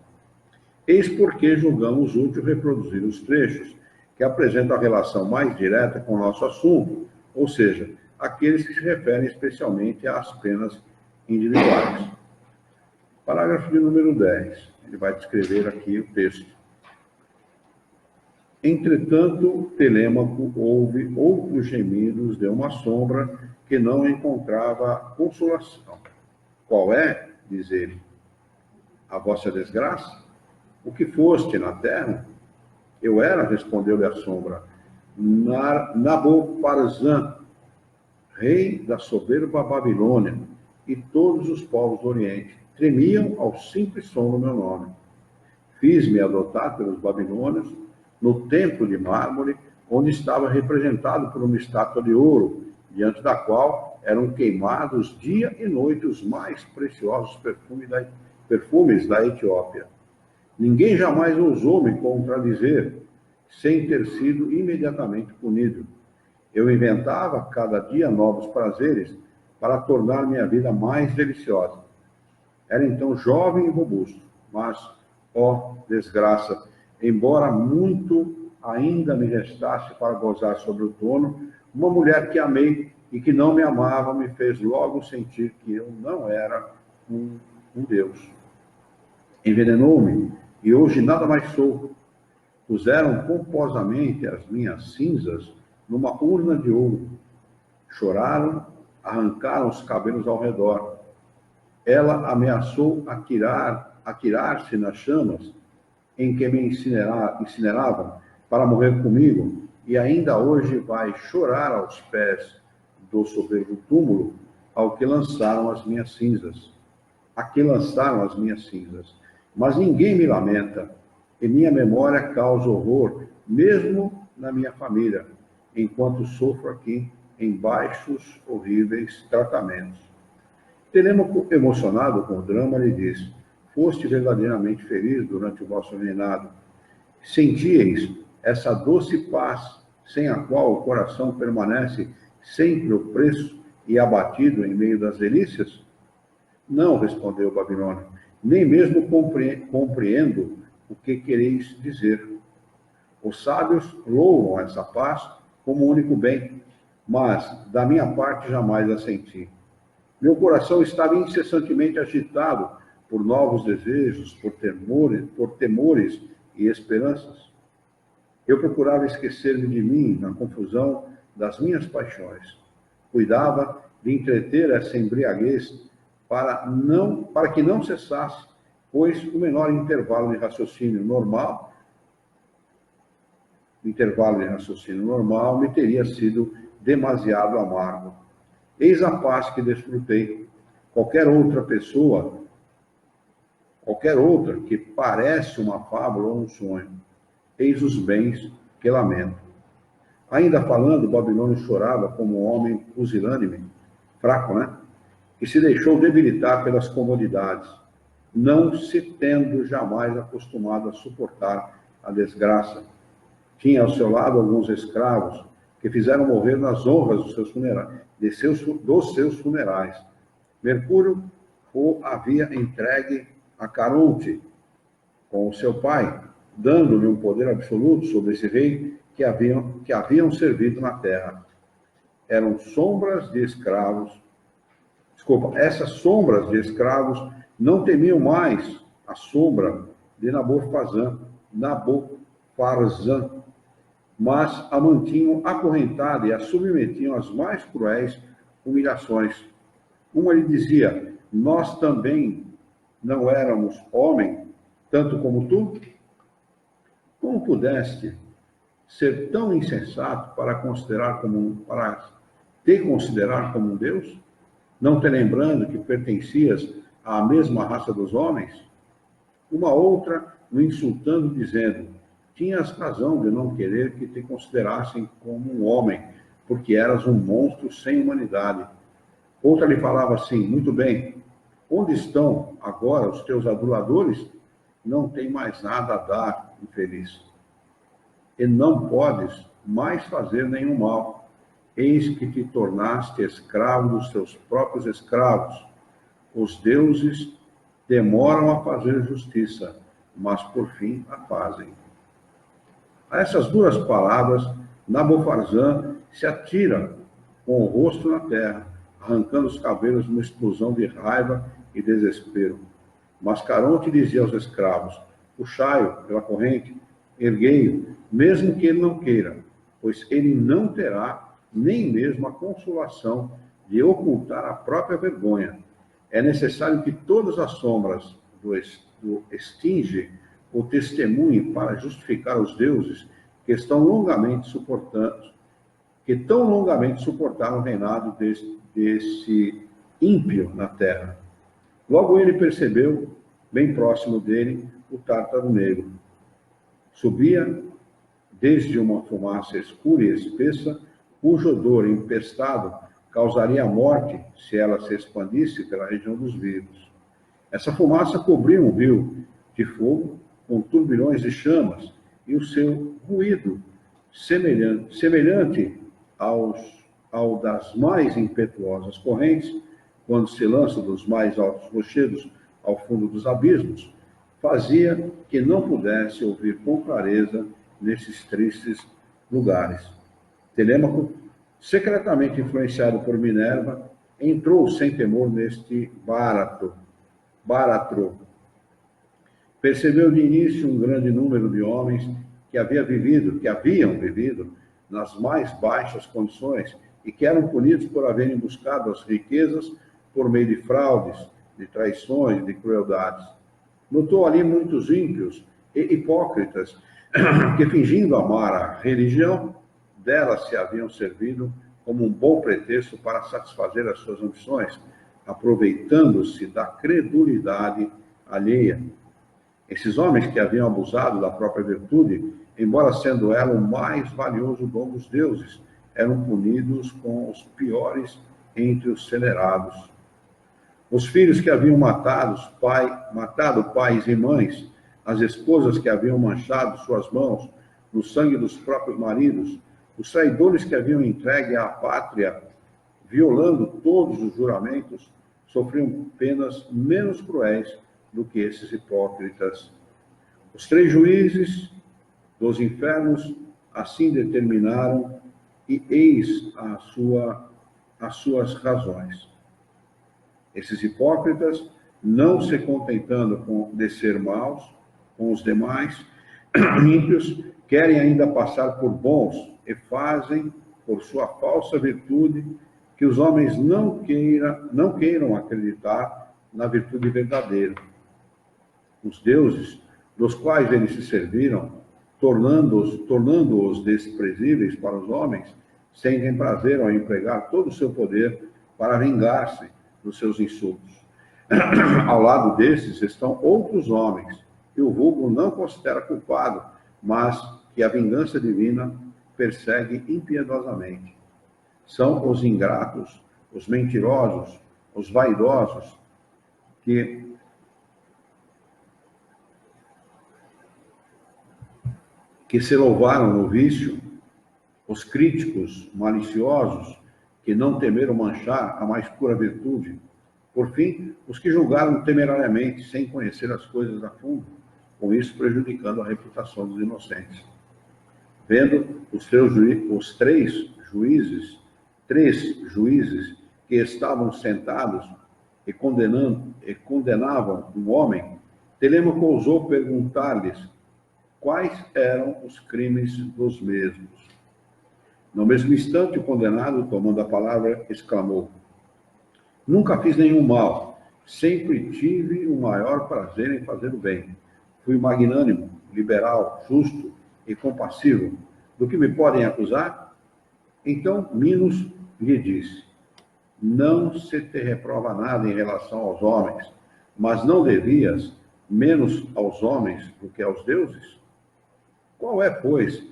Eis porque julgamos útil reproduzir os trechos que apresentam a relação mais direta com o nosso assunto, ou seja, aqueles que se referem especialmente às penas individuais. Parágrafo de número 10. Ele vai descrever aqui o texto. Entretanto, Telêmaco ouve outros gemidos de uma sombra que não encontrava consolação. Qual é, diz ele, a vossa desgraça? O que foste na terra? Eu era, respondeu-lhe a sombra, Nabofarzã, rei da soberba Babilônia, e todos os povos do Oriente tremiam ao simples som do meu nome. Fiz-me adotar pelos babilônios no templo de mármore, onde estava representado por uma estátua de ouro, diante da qual eram queimados dia e noite os mais preciosos perfumes da Etiópia. Ninguém jamais ousou me contradizer, sem ter sido imediatamente punido. Eu inventava cada dia novos prazeres para tornar minha vida mais deliciosa. Era então jovem e robusto, mas, ó desgraça, embora muito ainda me restasse para gozar sobre o trono, uma mulher que amei e que não me amava me fez logo sentir que eu não era um Deus. Envenenou-me e hoje nada mais sou. Puseram pomposamente as minhas cinzas numa urna de ouro. Choraram, arrancaram os cabelos ao redor. Ela ameaçou atirar-se nas chamas em que me incineravam para morrer comigo, e ainda hoje vai chorar aos pés do soberbo túmulo ao que lançaram as minhas cinzas. Aqui lançaram as minhas cinzas. Mas ninguém me lamenta, e minha memória causa horror, mesmo na minha família, enquanto sofro aqui em baixos, horríveis tratamentos. Telêmaco, emocionado com o drama, lhe disse: foste verdadeiramente feliz durante o vosso reinado. Sentíeis essa doce paz, sem a qual o coração permanece sempre opresso e abatido em meio das delícias? Não, respondeu Babilônia, nem mesmo compreendo o que quereis dizer. Os sábios louvam essa paz como o único bem, mas, da minha parte, jamais a senti. Meu coração estava incessantemente agitado por novos desejos, por temores e esperanças. Eu procurava esquecer-me de mim na confusão das minhas paixões. Cuidava de entreter essa embriaguez para que não cessasse, pois o menor intervalo de raciocínio normal me teria sido demasiado amargo. Eis a paz que desfrutei. Qualquer outra que parece uma fábula ou um sonho. Eis os bens que lamento. Ainda falando, Babilônia chorava como um homem pusilânime, fraco, né? Que se deixou debilitar pelas comodidades, não se tendo jamais acostumado a suportar a desgraça. Tinha ao seu lado alguns escravos que fizeram morrer nas honras dos seus funerais. Mercúrio o havia entregue a Caronte com o seu pai, dando-lhe um poder absoluto sobre esse rei que haviam servido na terra. Eram sombras de escravos. Essas sombras de escravos não temiam mais a sombra de Nabofarzã, mas a mantinham acorrentada e a submetiam às mais cruéis humilhações. Uma lhe dizia: nós também não éramos homem, tanto como tu? Como pudeste ser tão insensato para te considerar como um Deus? Não te lembrando que pertencias à mesma raça dos homens? Uma outra o insultando, dizendo: tinhas razão de não querer que te considerassem como um homem, porque eras um monstro sem humanidade. Outra lhe falava assim: muito bem, onde estão agora os teus aduladores? Não tem mais nada a dar, infeliz. E não podes mais fazer nenhum mal. Eis que te tornaste escravo dos teus próprios escravos. Os deuses demoram a fazer justiça, mas por fim a fazem. A essas duras palavras, Nabofarzã se atira com o rosto na terra, arrancando os cabelos numa explosão de raiva e desespero. Mas Caronte dizia aos escravos: puxai-o pela corrente, erguei-o, mesmo que ele não queira, pois ele não terá nem mesmo a consolação de ocultar a própria vergonha. É necessário que todas as sombras do estinge o testemunhem para justificar os deuses que tão longamente suportaram o reinado desse ímpio na terra. Logo ele percebeu, bem próximo dele, o tártaro negro. Subia desde uma fumaça escura e espessa, cujo odor empestado causaria a morte se ela se expandisse pela região dos vivos. Essa fumaça cobria um rio de fogo com turbilhões de chamas, e o seu ruído, semelhante ao das mais impetuosas correntes, quando se lança dos mais altos rochedos ao fundo dos abismos, fazia que não pudesse ouvir com clareza nesses tristes lugares. Telêmaco, secretamente influenciado por Minerva, entrou sem temor neste báratro. Percebeu de início um grande número de homens que haviam vivido nas mais baixas condições e que eram punidos por haverem buscado as riquezas por meio de fraudes, de traições, de crueldades. Notou ali muitos ímpios e hipócritas que, fingindo amar a religião, dela se haviam servido como um bom pretexto para satisfazer as suas ambições, aproveitando-se da credulidade alheia. Esses homens que haviam abusado da própria virtude, embora sendo ela o mais valioso dom dos deuses, eram punidos com os piores entre os celerados. Os filhos que haviam matado pais e mães, as esposas que haviam manchado suas mãos no sangue dos próprios maridos, os traidores que haviam entregue à pátria, violando todos os juramentos, sofriam penas menos cruéis do que esses hipócritas. Os 3 juízes dos infernos assim determinaram, e eis as suas razões. Esses hipócritas, não se contentando de ser maus com os demais ímpios, querem ainda passar por bons e fazem, por sua falsa virtude, que os homens não queiram acreditar na virtude verdadeira. Os deuses, dos quais eles se serviram, tornando-os desprezíveis para os homens, sentem prazer ao empregar todo o seu poder para vingar-se dos seus insultos. Ao lado desses estão outros homens, que o vulgo não considera culpado, mas que a vingança divina persegue impiedosamente. São os ingratos, os mentirosos, os vaidosos, que se louvaram no vício, os críticos maliciosos, que não temeram manchar a mais pura virtude. Por fim, os que julgaram temerariamente, sem conhecer as coisas a fundo, com isso prejudicando a reputação dos inocentes. Vendo os 3 juízes que estavam sentados e condenavam um homem, Telêmaco ousou perguntar-lhes quais eram os crimes dos mesmos. No mesmo instante, o condenado, tomando a palavra, exclamou: nunca fiz nenhum mal, sempre tive o maior prazer em fazer o bem. Fui magnânimo, liberal, justo e compassivo. Do que me podem acusar? Então Minos lhe disse: não se te reprova nada em relação aos homens, mas não devias menos aos homens do que aos deuses? Qual é, pois,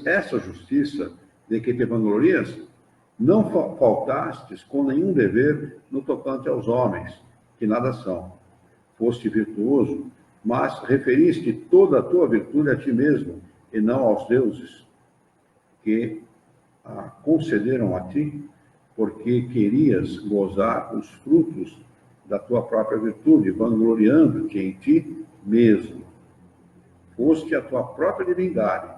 essa justiça de que te vanglorias? Não faltastes com nenhum dever no tocante aos homens, que nada são. Foste virtuoso, mas referiste toda a tua virtude a ti mesmo, e não aos deuses, que a concederam a ti, porque querias gozar os frutos da tua própria virtude, vangloriando-te em ti mesmo. Foste a tua própria divindade,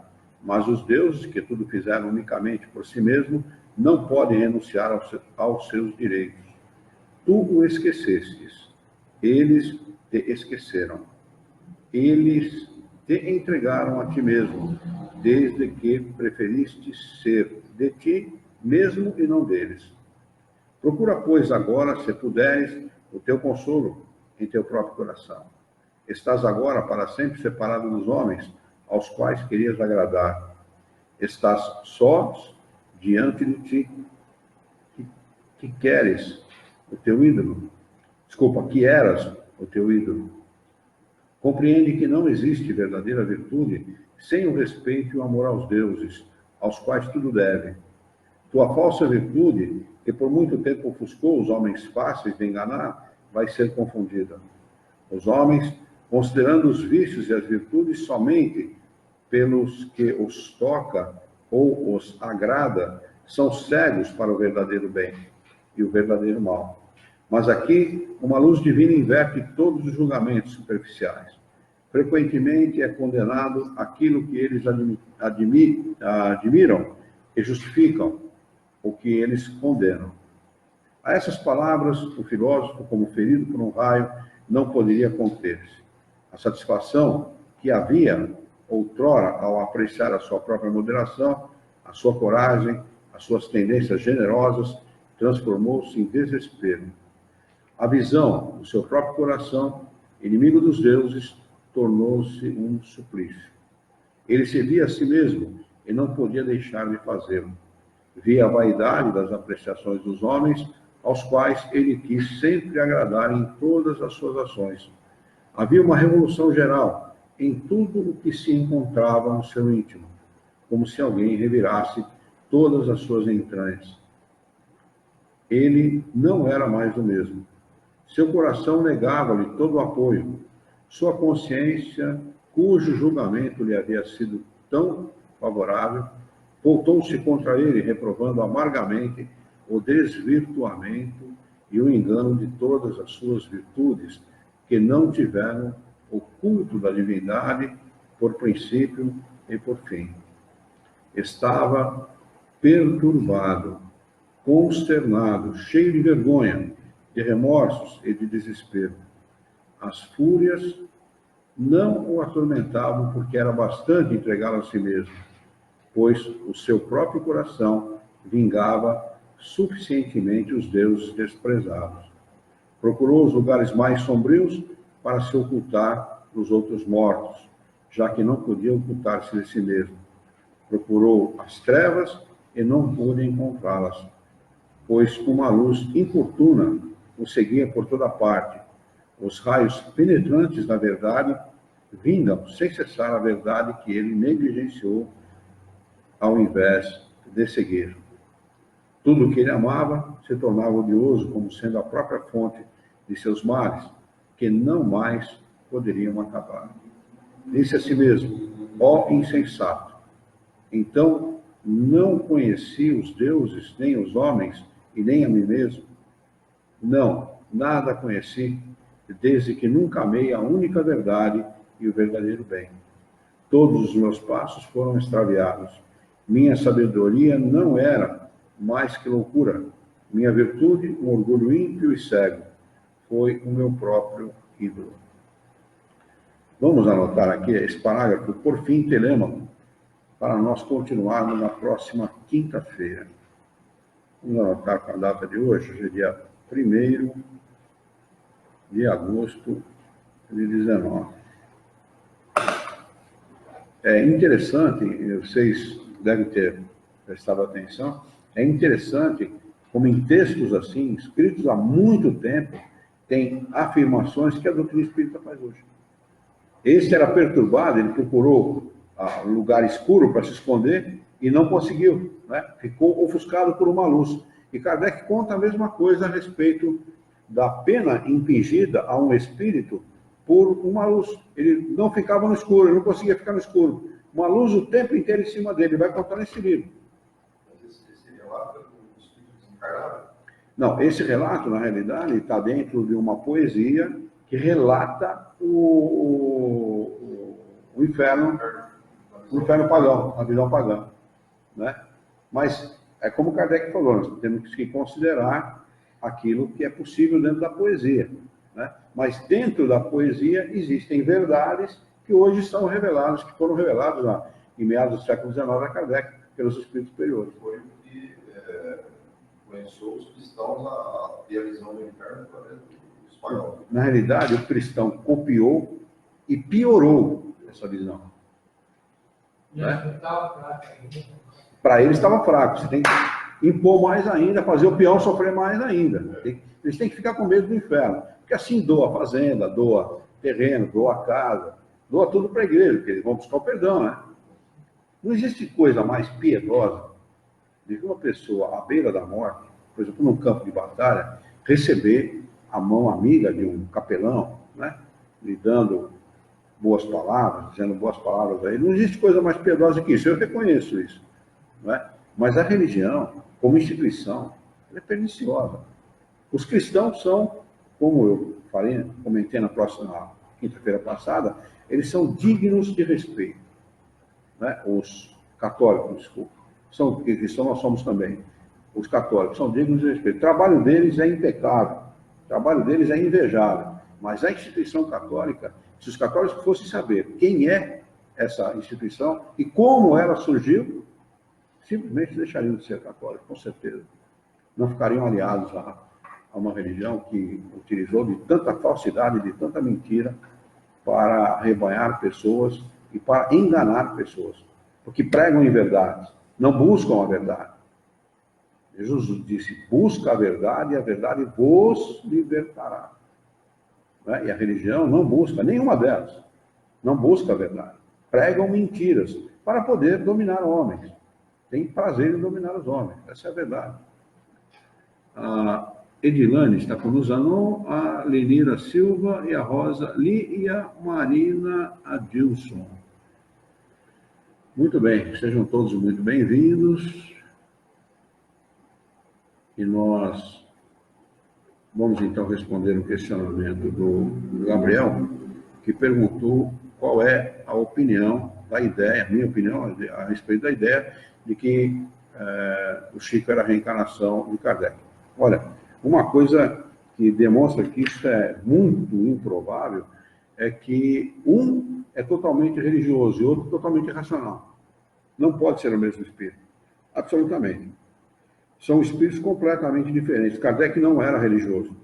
mas os deuses, que tudo fizeram unicamente por si mesmo, não podem renunciar aos seus direitos. Tu o esquecestes, eles te esqueceram. Eles te entregaram a ti mesmo, desde que preferiste ser de ti mesmo e não deles. Procura, pois, agora, se puderes, o teu consolo em teu próprio coração. Estás agora para sempre separado dos homens, aos quais querias agradar. Estás sós diante de ti. Que queres o teu ídolo? Desculpa, que eras o teu ídolo. Compreende que não existe verdadeira virtude sem o respeito e o amor aos deuses, aos quais tudo deve. Tua falsa virtude, que por muito tempo ofuscou os homens fáceis de enganar, vai ser confundida. Os homens, considerando os vícios e as virtudes somente pelos que os toca ou os agrada, são cegos para o verdadeiro bem e o verdadeiro mal. Mas aqui, uma luz divina inverte todos os julgamentos superficiais. Frequentemente é condenado aquilo que eles admiram e justificam o que eles condenam. A essas palavras, o filósofo, como ferido por um raio, não poderia conter-se. A satisfação que havia outrora ao apreciar a sua própria moderação, a sua coragem, as suas tendências generosas, transformou-se em desespero. A visão do seu próprio coração, inimigo dos deuses, tornou-se um suplício. Ele se via a si mesmo e não podia deixar de fazê-lo. Via a vaidade das apreciações dos homens, aos quais ele quis sempre agradar em todas as suas ações. Havia uma revolução geral em tudo o que se encontrava no seu íntimo, como se alguém revirasse todas as suas entranhas. Ele não era mais o mesmo. Seu coração negava-lhe todo o apoio. Sua consciência, cujo julgamento lhe havia sido tão favorável, voltou-se contra ele, reprovando amargamente o desvirtuamento e o engano de todas as suas virtudes, que não tiveram o culto da divindade por princípio e por fim. Estava perturbado, consternado, cheio de vergonha, de remorsos e de desespero. As fúrias não o atormentavam porque era bastante entregá-lo a si mesmo, pois o seu próprio coração vingava suficientemente os deuses desprezados. Procurou os lugares mais sombrios para se ocultar dos outros mortos, já que não podia ocultar-se de si mesmo. Procurou as trevas e não pôde encontrá-las, pois uma luz importuna o seguia por toda parte. Os raios penetrantes da verdade vindam sem cessar a verdade que ele negligenciou ao invés de seguir. Tudo o que ele amava se tornava odioso, como sendo a própria fonte de seus males, que não mais poderiam acabar. Disse a si mesmo: ó insensato! Então não conheci os deuses, nem os homens, e nem a mim mesmo? Não, nada conheci, desde que nunca amei a única verdade e o verdadeiro bem. Todos os meus passos foram extraviados. Minha sabedoria não era mais que loucura. Minha virtude, um orgulho ímpio e cego. Foi o meu próprio ídolo. Vamos anotar aqui esse parágrafo, por fim, Telêmaco, para nós continuarmos na próxima quinta-feira. Vamos anotar com a data de hoje, hoje é dia 1º de agosto de 19. É interessante, vocês devem ter prestado atenção, é interessante como em textos assim, escritos há muito tempo, tem afirmações que a doutrina espírita faz hoje. Esse era perturbado, ele procurou um lugar escuro para se esconder e não conseguiu, né? Ficou ofuscado por uma luz. E Kardec conta a mesma coisa a respeito da pena impingida a um espírito por uma luz. Ele não ficava no escuro, ele não conseguia ficar no escuro. Uma luz o tempo inteiro em cima dele, vai contar nesse livro. Mas esse relato é do espírito desencarnado? Não, esse relato, na realidade, está dentro de uma poesia que relata o inferno pagão, a visão pagã, né? Mas é como Kardec falou, nós temos que considerar aquilo que é possível dentro da poesia, né? Mas dentro da poesia existem verdades que hoje são reveladas, que foram reveladas lá em meados do século XIX a Kardec pelos espíritos superiores. Foi o que influenciou os cristãos a ter a visão do inferno através dos pagãos. Na realidade, o cristão copiou e piorou essa visão. Né? Para eles estava fraco. Você tem que impor mais ainda, fazer o peão sofrer mais ainda. Eles têm que ficar com medo do inferno. Porque assim doa a fazenda, doa terreno, doa a casa, doa tudo para a igreja, porque eles vão buscar o perdão, né? Não existe coisa mais piedosa de que uma pessoa à beira da morte, por exemplo, num campo de batalha, receber a mão amiga de um capelão, né? Lhe dando boas palavras, dizendo boas palavras a ele. Não existe coisa mais piedosa que isso, eu reconheço isso. Não é? Mas a religião, como instituição, ela é perniciosa. Os cristãos são, como eu comentei na próxima quinta-feira passada, eles são dignos de respeito. Né? Os católicos, desculpa, porque cristãos nós somos também. Os católicos são dignos de respeito. O trabalho deles é impecável, o trabalho deles é invejável. Mas a instituição católica, se os católicos fossem saber quem é essa instituição e como ela surgiu, simplesmente deixariam de ser católicos, com certeza. Não ficariam aliados a uma religião que utilizou de tanta falsidade, de tanta mentira, para arrebanhar pessoas e para enganar pessoas. Porque pregam em verdade, não buscam a verdade. Jesus disse, busca a verdade e a verdade vos libertará. Né? E a religião não busca, nenhuma delas, não busca a verdade. Pregam mentiras para poder dominar homens. Tem prazer em dominar os homens, essa é a verdade. A Edilane está conosco, a Lenira Silva e a Rosa e a Marina Adilson. Muito bem, sejam todos muito bem-vindos. E nós vamos então responder o questionamento do Gabriel, que perguntou qual é a opinião da ideia, a minha opinião a respeito da ideia de que o Chico era a reencarnação de Kardec. Olha, uma coisa que demonstra que isso é muito improvável é que um é totalmente religioso e outro totalmente racional. Não pode ser o mesmo espírito. Absolutamente. São espíritos completamente diferentes. Kardec não era religioso.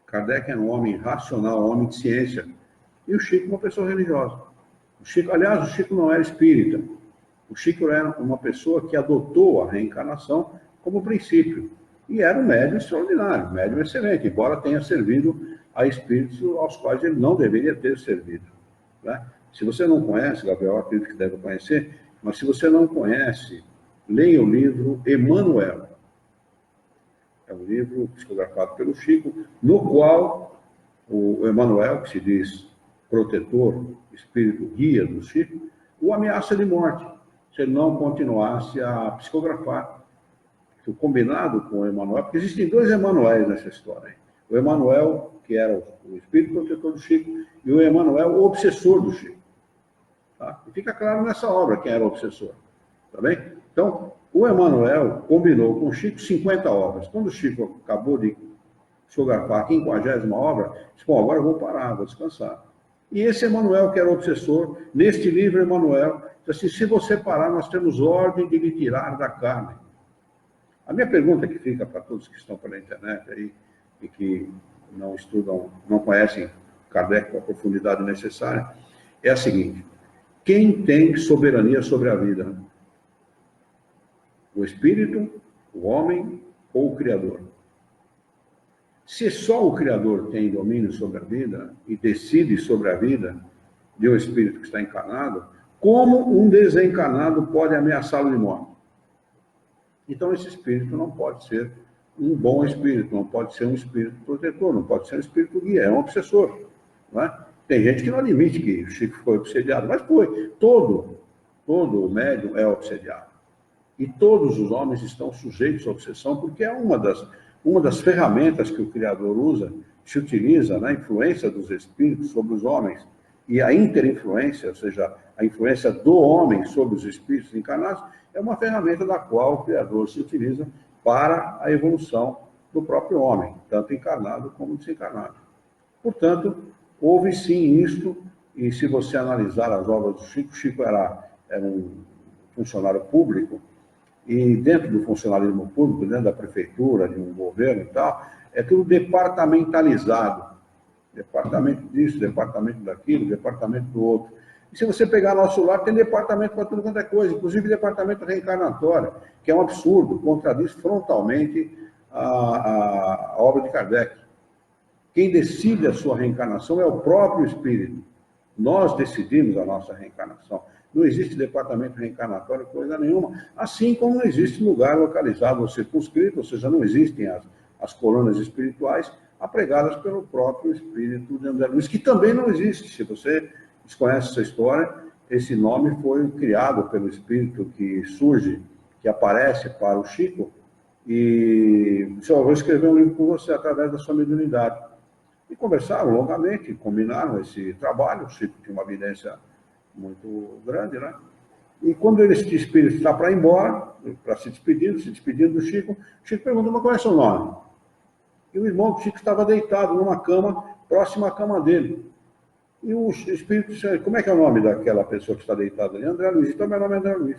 Kardec era um homem racional, um homem de ciência. E o Chico, uma pessoa religiosa. Aliás, o Chico não era espírita. O Chico era uma pessoa que adotou a reencarnação como princípio. E era um médium extraordinário, um médium excelente, embora tenha servido a espíritos aos quais ele não deveria ter servido. Né? Se você não conhece, Gabriel, acredito que deve conhecer, mas se você não conhece, leia o livro Emmanuel. É um livro psicografado pelo Chico, no qual o Emmanuel, que se diz protetor, espírito guia do Chico, o ameaça de morte, se ele não continuasse a psicografar. O combinado com o Emmanuel, porque existem dois Emmanuéis nessa história. O Emmanuel, que era o espírito protetor do Chico, e o Emmanuel, o obsessor do Chico. Tá? E fica claro nessa obra quem era o obsessor. Tá bem? Então, o Emmanuel combinou com o Chico 50 obras. Quando o Chico acabou de psicografar a 50ª obra, disse, bom, agora eu vou parar, vou descansar. E esse Emmanuel, que era o obsessor, neste livro, Emmanuel, disse assim, se você parar, nós temos ordem de lhe tirar da carne. A minha pergunta que fica para todos que estão pela internet aí e que não estudam, não conhecem Kardec com a profundidade necessária, é a seguinte: quem tem soberania sobre a vida? O espírito, o homem ou o Criador? Se só o Criador tem domínio sobre a vida e decide sobre a vida de um espírito que está encarnado, como um desencarnado pode ameaçá-lo de morte? Então, esse espírito não pode ser um bom espírito, não pode ser um espírito protetor, não pode ser um espírito guia, é um obsessor. Não é? Tem gente que não admite que o Chico foi obsediado, mas foi. Todo médium é obsediado. E todos os homens estão sujeitos à obsessão, porque é uma das ferramentas que o Criador usa, se utiliza na influência dos espíritos sobre os homens, e a interinfluência, ou seja, a influência do homem sobre os espíritos encarnados, é uma ferramenta da qual o Criador se utiliza para a evolução do próprio homem, tanto encarnado como desencarnado. Portanto, houve sim isto, e se você analisar as obras do Chico, Chico era um funcionário público, e dentro do funcionalismo público, dentro da prefeitura, de um governo e tal, é tudo departamentalizado. departamento disso, departamento daquilo, departamento do outro. E se você pegar nosso lar, tem departamento para tudo quanto é coisa, inclusive departamento reencarnatório, que é um absurdo, contradiz frontalmente a obra de Kardec. Quem decide a sua reencarnação é o próprio espírito. Nós decidimos a nossa reencarnação. Não existe departamento reencarnatório, coisa nenhuma. Assim como não existe lugar localizado ou circunscrito, ou seja, não existem as colunas espirituais apregadas pelo próprio espírito de André Luiz, que também não existe. Se você desconhece essa história, esse nome foi criado pelo espírito que surge, que aparece para o Chico, e disse, eu vou escrever um livro com você através da sua mediunidade. E conversaram longamente, combinaram esse trabalho. O Chico tinha uma evidência muito grande, né? E quando esse espírito está para ir embora, para se despedindo do Chico, o Chico perguntou, mas qual é o seu nome? E o irmão do Chico estava deitado numa cama, próxima à cama dele. E o espírito disse, como é que é o nome daquela pessoa que está deitada ali? André Luiz. Então, meu nome é André Luiz.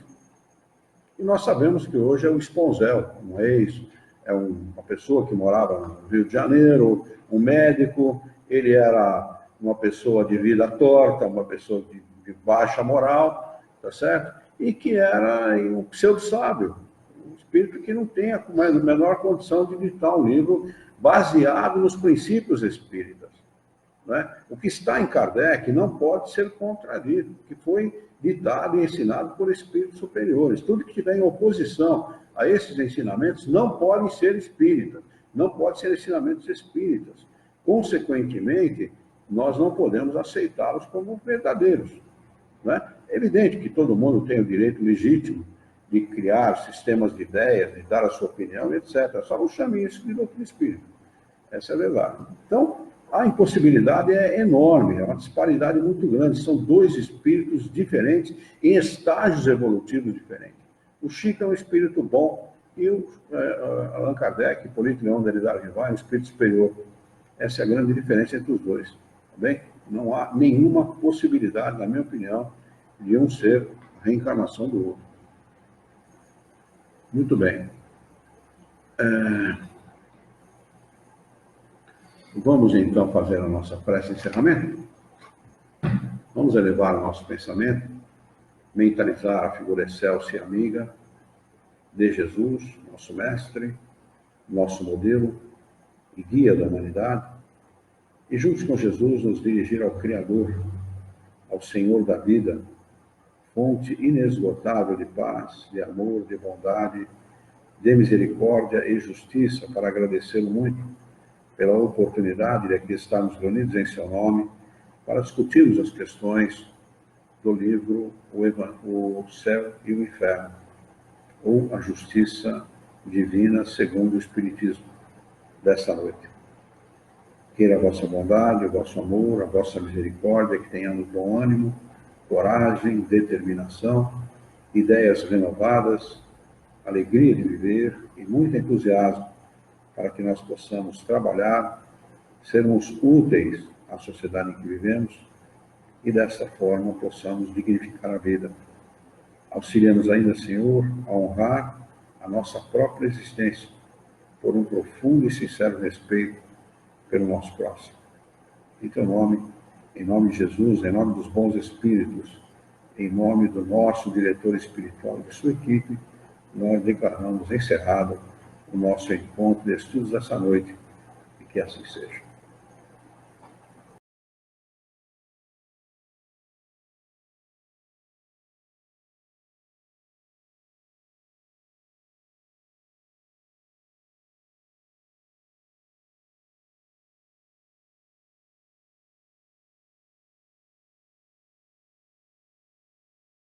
E nós sabemos que hoje é o Esponzel, um ex, é uma pessoa que morava no Rio de Janeiro, um médico, ele era uma pessoa de vida torta, uma pessoa de baixa moral, tá certo? E que era um pseudo-sábio, um espírito que não tem a menor condição de editar um livro baseado nos princípios espíritas. Né? O que está em Kardec não pode ser contradito, que foi ditado e ensinado por espíritos superiores. Tudo que estiver em oposição a esses ensinamentos não podem ser espíritas, não podem ser ensinamentos espíritas. Consequentemente, nós não podemos aceitá-los como verdadeiros. Né? É evidente que todo mundo tem o direito legítimo de criar sistemas de ideias, de dar a sua opinião, etc. Só não chame isso de doutrina espírita. Essa é a verdade. Então, a impossibilidade é enorme, é uma disparidade muito grande. São dois espíritos diferentes, em estágios evolutivos diferentes. O Chico é um espírito bom e o Allan Kardec, Hipólito Leão de Rivar, é um espírito superior. Essa é a grande diferença entre os dois. Tá bem? Não há nenhuma possibilidade, na minha opinião, de um ser a reencarnação do outro. Muito bem. Vamos, então, fazer a nossa prece de encerramento? Vamos elevar o nosso pensamento, mentalizar a figura excelsa e amiga de Jesus, nosso mestre, nosso modelo e guia da humanidade, e juntos com Jesus nos dirigir ao Criador, ao Senhor da vida, fonte inesgotável de paz, de amor, de bondade, de misericórdia e justiça, para agradecê-lo muito pela oportunidade de aqui estarmos reunidos em seu nome para discutirmos as questões do livro O Céu e o Inferno, ou a Justiça Divina segundo o Espiritismo, desta noite. Queira a vossa bondade, o vosso amor, a vossa misericórdia, que tenhamos bom ânimo, coragem, determinação, ideias renovadas, alegria de viver e muito entusiasmo para que nós possamos trabalhar, sermos úteis à sociedade em que vivemos e, dessa forma, possamos dignificar a vida. Auxilia-nos ainda, Senhor, a honrar a nossa própria existência por um profundo e sincero respeito pelo nosso próximo. Em teu nome, em nome de Jesus, em nome dos bons espíritos, em nome do nosso diretor espiritual e de sua equipe, nós declaramos encerrado o nosso encontro de estudos dessa noite, e que assim seja.